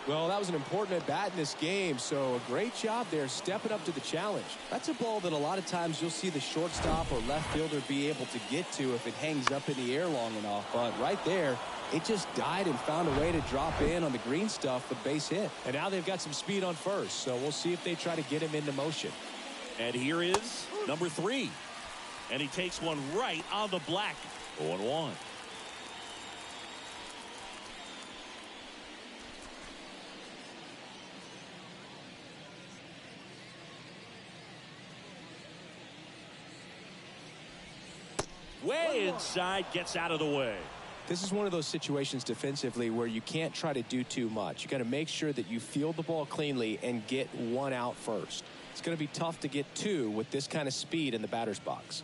Well, that was an important at bat in this game, so a great job there stepping up to the challenge. That's a ball that a lot of times you'll see the shortstop or left fielder be able to get to if it hangs up in the air long enough. But right there, it just died and found a way to drop in on the green stuff with base hit. And now they've got some speed on first, so we'll see if they try to get him into motion. And here is number 3. And he takes one right on the black. 0-1. Way inside, gets out of the way. This is one of those situations defensively where you can't try to do too much. You got to make sure that you field the ball cleanly and get one out first. It's going to be tough to get 2 with this kind of speed in the batter's box.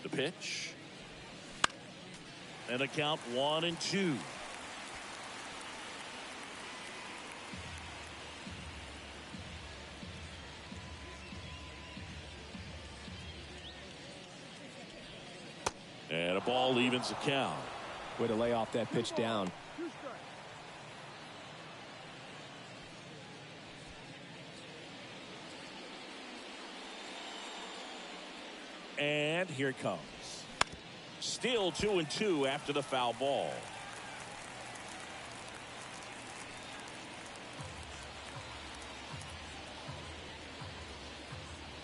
The pitch. And a count 1-2. And a ball evens the count. Way to lay off that pitch down. And here it comes. Still 2-2 after the foul ball.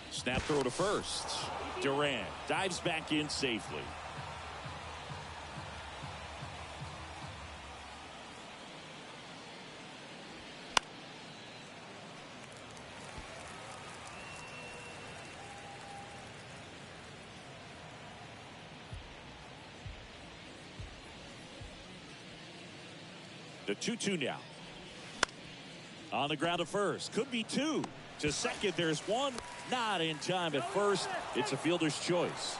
Snap throw to first. Duran dives back in safely. The 2-2 now. On the ground to first. Could be two. To second, there's one. Not in time at first. It's a fielder's choice.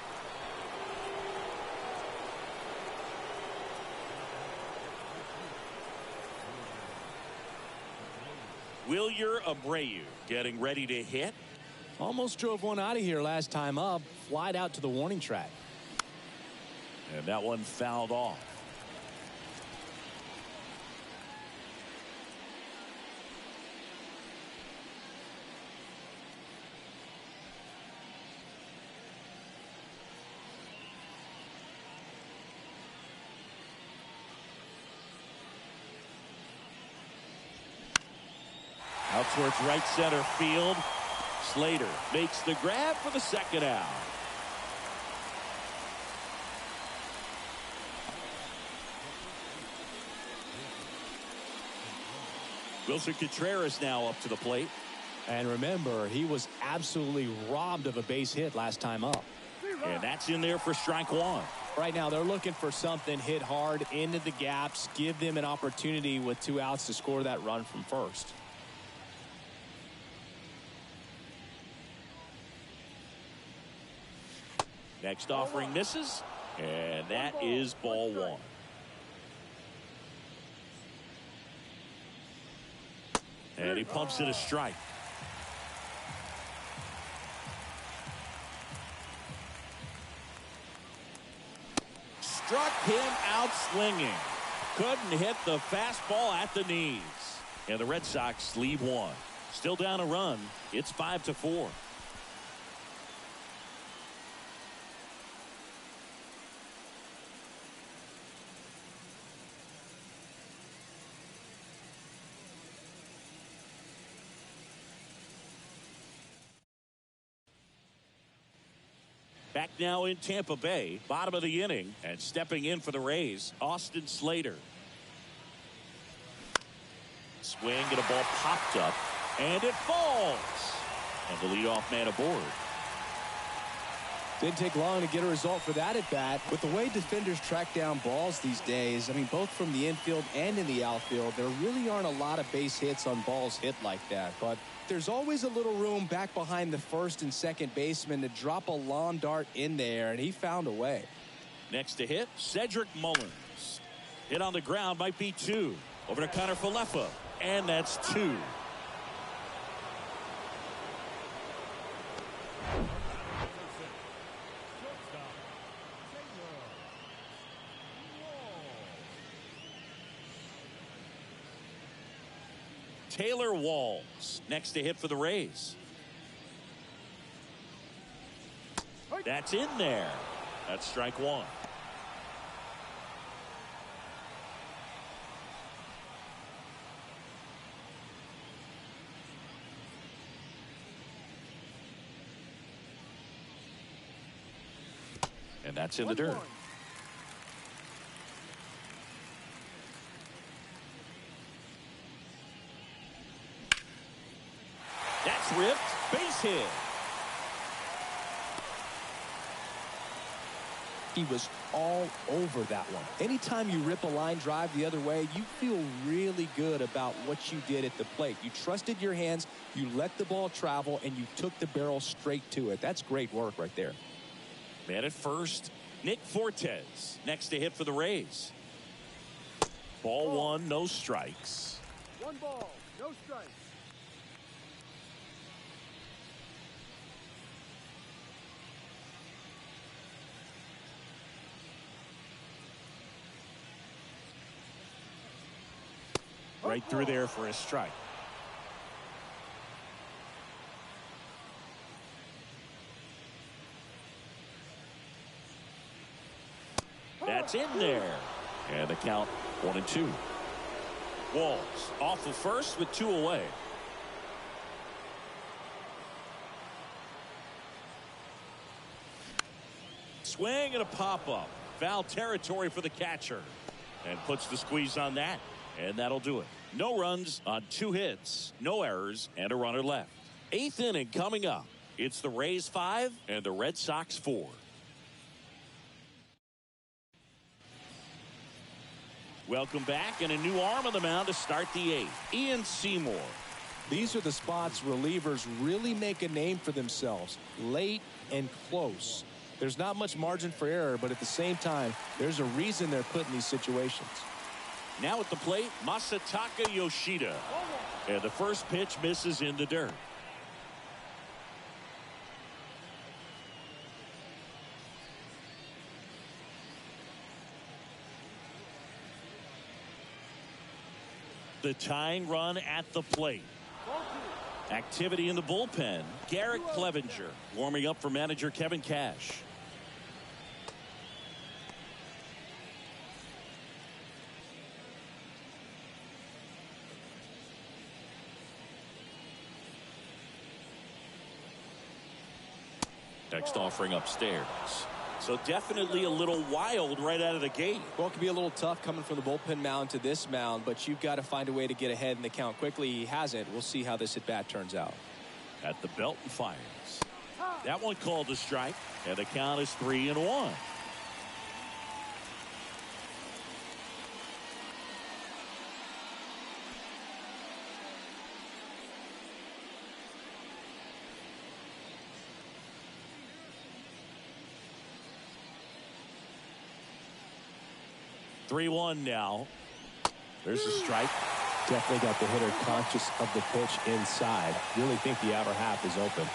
Wilyer Abreu getting ready to hit. Almost drove one out of here last time up. Flied out to the warning track. And that one fouled off. Out towards right center field. Slater makes the grab for the second out. Wilson Contreras now up to the plate. And remember, he was absolutely robbed of a base hit last time up. And that's in there for strike one. Right now, they're looking for something hit hard into the gaps, give them an opportunity with 2 outs to score that run from first. Next offering misses, and that is ball one. And he pumps it a strike. Struck him out swinging. Couldn't hit the fastball at the knees. And the Red Sox leave one. Still down a run. It's 5-4. Back now in Tampa Bay, bottom of the inning, and stepping in for the Rays, Austin Slater. Swing and a ball popped up, and it falls. And the leadoff man aboard. Didn't take long to get a result for that at bat. With the way defenders track down balls these days, I mean, both from the infield and in the outfield, there really aren't a lot of base hits on balls hit like that. But there's always a little room back behind the first and second baseman to drop a lawn dart in there, and he found a way. Next to hit, Cedric Mullins. Hit on the ground might be two. Over to Connor Falefa, and that's two. Taylor Walls next to hit for the Rays. That's in there. That's strike one. And that's in the dirt. That's ripped. Base hit. He was all over that one. Anytime you rip a line drive the other way, you feel really good about what you did at the plate. You trusted your hands, you let the ball travel, and you took the barrel straight to it. That's great work right there. Man at first, Nick Fortes next to hit for the Rays. Ball one, no strikes. 1 ball, no strikes. Right through there for a strike. That's in there. And the count 1-2. Walls off of first with 2 away. Swing and a pop-up. Foul territory for the catcher. And puts the squeeze on that. And that'll do it. No runs on 2 hits, no errors, and a runner left. 8th inning coming up. It's the Rays 5 and the Red Sox 4. Welcome back, and a new arm on the mound to start the eighth. Ian Seymour. These are the spots relievers really make a name for themselves. Late and close. There's not much margin for error, but at the same time, there's a reason they're put in these situations. Now at the plate, Masataka Yoshida. And the first pitch misses in the dirt. The tying run at the plate. Activity in the bullpen. Garrett Clevenger warming up for manager Kevin Cash. Next offering upstairs. So definitely a little wild right out of the gate. Well, it can be a little tough coming from the bullpen mound to this mound, but you've got to find a way to get ahead in the count quickly. He hasn't. We'll see how this at bat turns out. At the belt and fires. That one called a strike, and the count is 3-1. Now. There's a strike. Definitely got the hitter conscious of the pitch inside. Really think the outer half is open.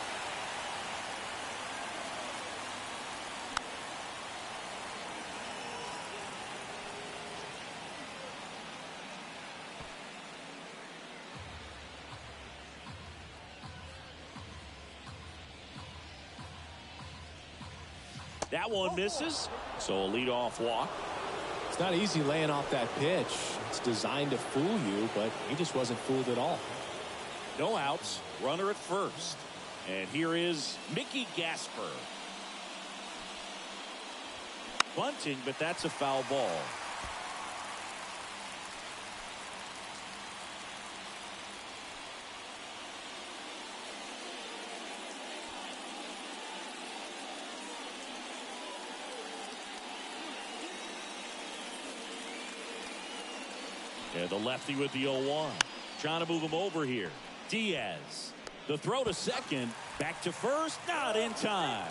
That one misses. So a leadoff walk. It's not easy laying off that pitch. It's designed to fool you, but he just wasn't fooled at all. No outs. Runner at first. And here is Mickey Gasper. Bunting, but that's a foul ball. And the lefty with the 0-1. Trying to move him over here. Diaz. The throw to second. Back to first. Not in time.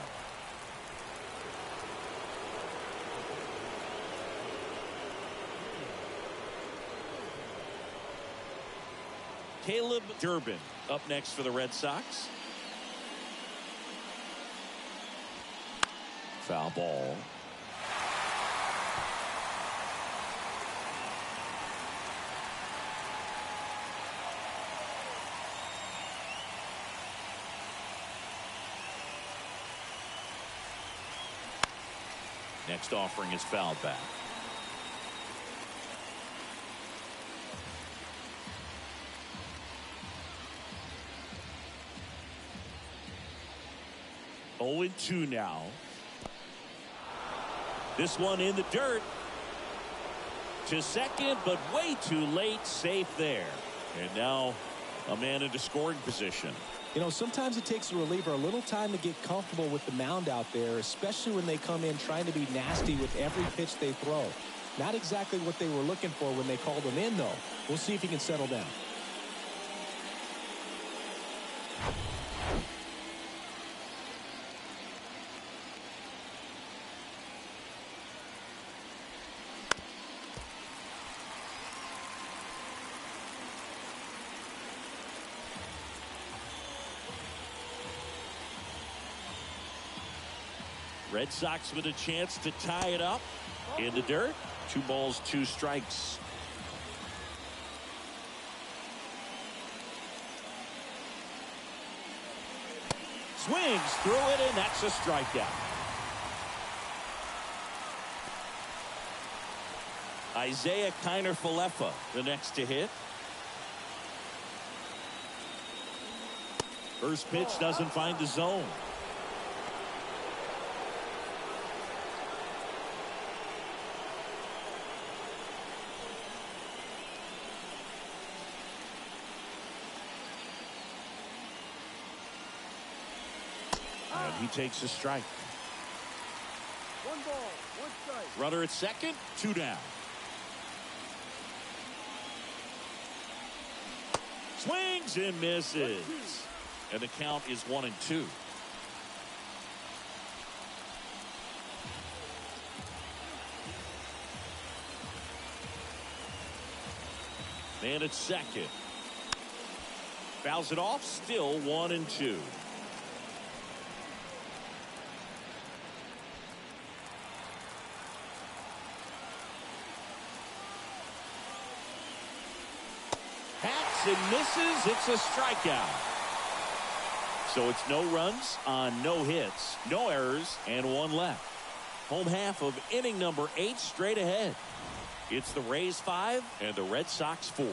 Caleb Durbin up next for the Red Sox. Foul ball. Next offering is fouled back. Oh, 0-2 now. This one in the dirt. To second, but way too late. Safe there. And now a man into scoring position. You know, sometimes it takes a reliever a little time to get comfortable with the mound out there, especially when they come in trying to be nasty with every pitch they throw. Not exactly what they were looking for when they called him in, though. We'll see if he can settle down. Red Sox with a chance to tie it up in the dirt. 2 balls, 2 strikes. Swings through it, and that's a strikeout. Isaiah Kiner-Falefa, the next to hit. First pitch doesn't find the zone. And he takes a strike. 1 ball, 1 strike. Runner at second, 2 down. Swings and misses. And the count is 1-2. And it's second. Fouls it off, still 1-2. Hacks and misses. It's a strikeout. So it's no runs on no hits, no errors, and one left. Home half of inning number 8 straight ahead. It's the Rays 5 and the Red Sox 4.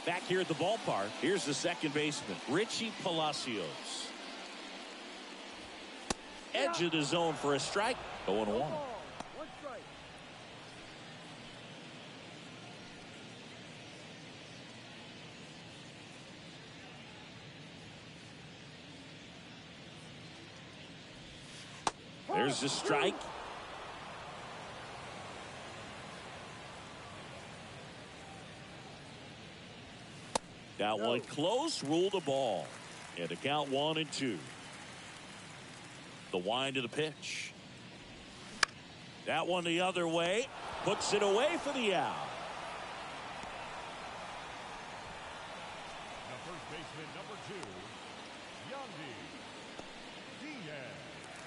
Back here at the ballpark, here's the second baseman, Richie Palacios. Edge of the zone for a strike. 0-1. One strike. There's the strike. That one close, ruled a ball. And the count 1-2. The wind of the pitch. That one the other way. Puts it away for the out. The first baseman, number 2, Yandy Diaz.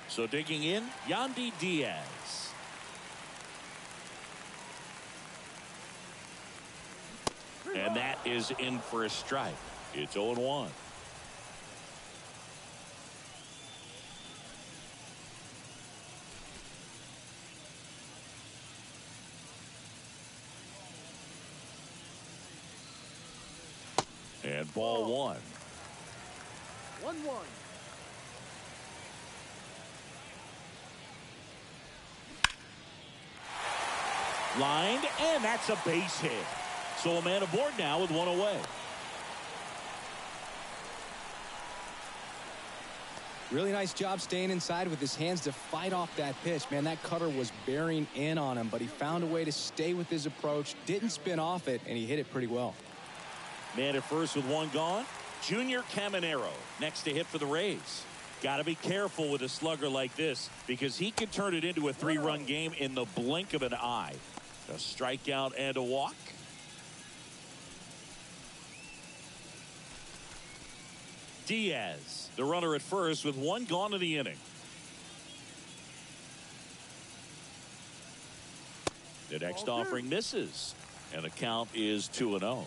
So digging in, Yandy Diaz. And that is in for a strike. It's 0-1. And ball 1. 1-1. Lined, and that's a base hit. So a man aboard now with one away. Really nice job staying inside with his hands to fight off that pitch. Man, that cutter was bearing in on him, but he found a way to stay with his approach, didn't spin off it, and he hit it pretty well. Man at first with one gone. Junior Caminero next to hit for the Rays. Got to be careful with a slugger like this because he can turn it into a 3-run game in the blink of an eye. A strikeout and a walk. Diaz, the runner at first with one gone in the inning. The next offering misses, and the count is 2-0.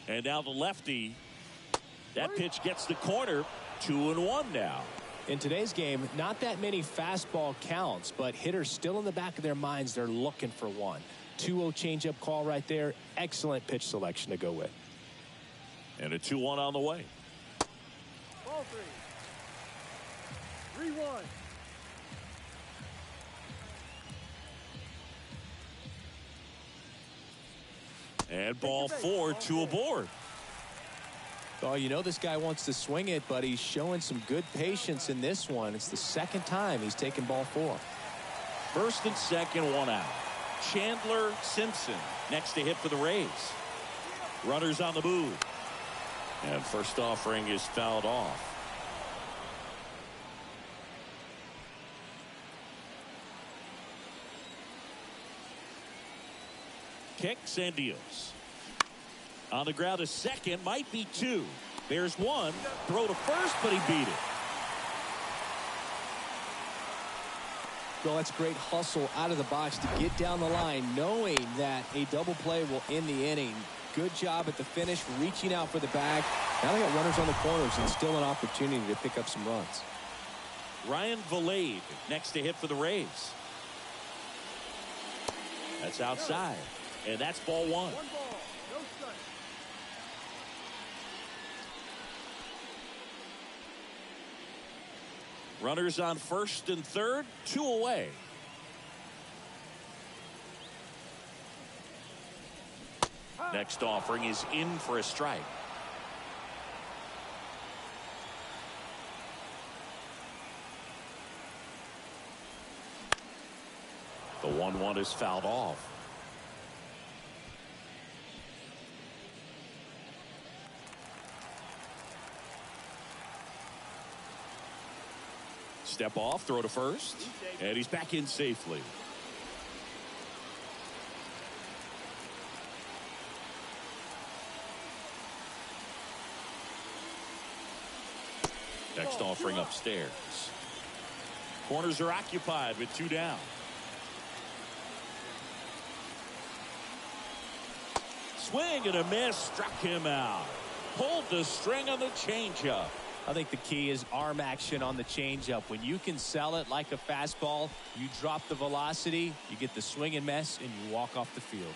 And now the lefty. That pitch gets the corner. 2-1 now. In today's game, not that many fastball counts, but hitters still in the back of their minds, they're looking for one. 2-0 changeup call right there. Excellent pitch selection to go with. And a 2-1 on the way. Ball 3. 3-1. And ball 4, 2 aboard. Oh, you know this guy wants to swing it, but he's showing some good patience in this one. It's the second time he's taken ball 4. First and second, one out. Chandler Simpson next to hit for the Rays. Runners on the move. And first offering is fouled off. Kicks and deals. On the ground to second, might be 2. There's 1. Throw to first, but he beat it. Well, that's great hustle out of the box to get down the line, knowing that a double play will end the inning. Good job at the finish, reaching out for the bag. Now they got runners on the corners and still an opportunity to pick up some runs. Ryan Valade next to hit for the Rays. That's outside. And that's ball one. One ball, no strike. Runners on first and third, 2 away. Next offering is in for a strike. The 1-1 is fouled off. Step off, throw to first, and he's back in safely. Next offering upstairs. Corners are occupied with 2 down. Swing and a miss, struck him out. Pulled the string on the changeup. I think the key is arm action on the changeup. When you can sell it like a fastball, you drop the velocity, you get the swing and miss, and you walk off the field.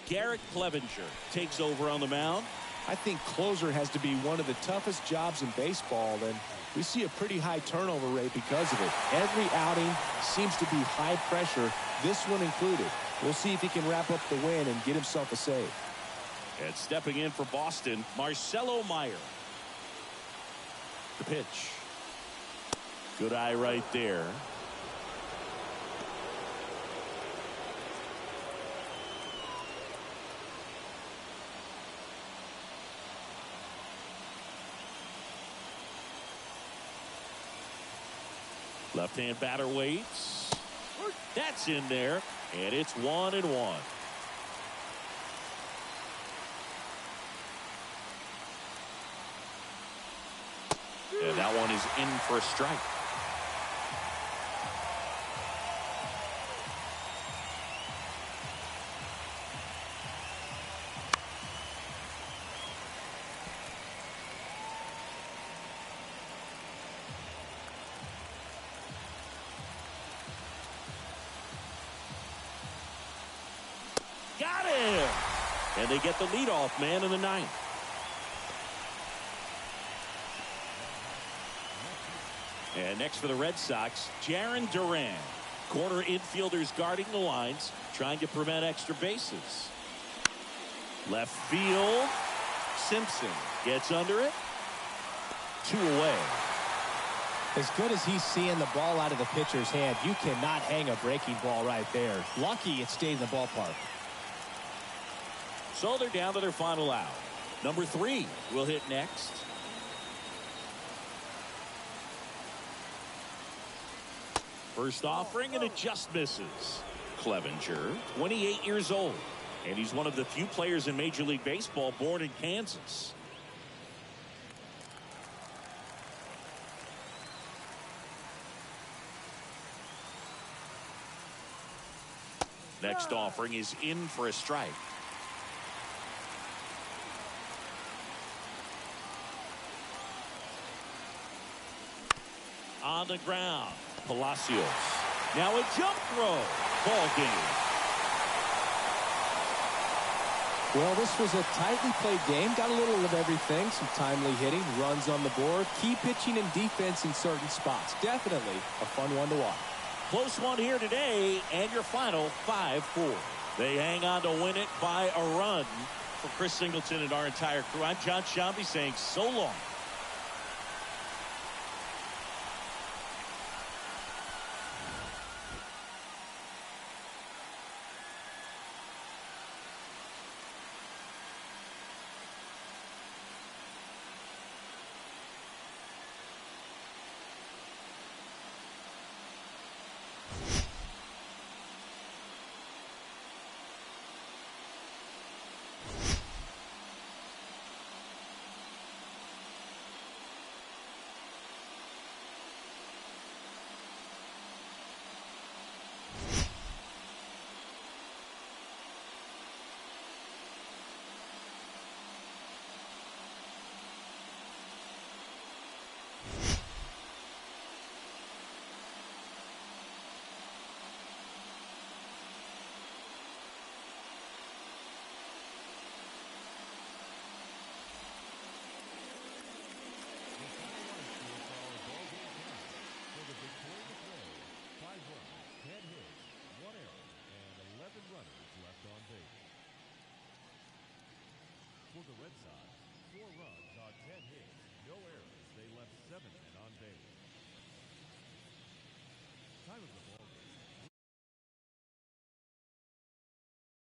Garrett Clevenger takes over on the mound. I think closer has to be one of the toughest jobs in baseball, and we see a pretty high turnover rate because of it. Every outing seems to be high pressure, this one included. We'll see if he can wrap up the win and get himself a save. And stepping in for Boston, Marcelo Meyer. The pitch. Good eye right there. Left-hand batter waits. That's in there, and it's 1-1. And that one is in for a strike. Got him! And they get the leadoff man in the ninth. And next for the Red Sox, Jarren Duran. Corner infielders guarding the lines, trying to prevent extra bases. Left field. Simpson gets under it. 2 away. As good as he's seeing the ball out of the pitcher's hand, you cannot hang a breaking ball right there. Lucky it stayed in the ballpark. So they're down to their final out. Number 3 will hit next. First offering, and it just misses. Clevenger, 28 years old, and he's one of the few players in Major League Baseball born in Kansas. Next offering is in for a strike. On the ground, Palacios. Now a jump throw. Ball game. Well, this was a tightly played game. Got a little of everything. Some timely hitting, runs on the board, key pitching and defense in certain spots. Definitely a fun one to watch. Close one here today, and your final 5-4. They hang on to win it by a run. For Chris Singleton and our entire crew, I'm John Shambi saying so long. the Red Sox, 4 runs on 10 hits, no errors. They left 7 men on base. Time of the ball.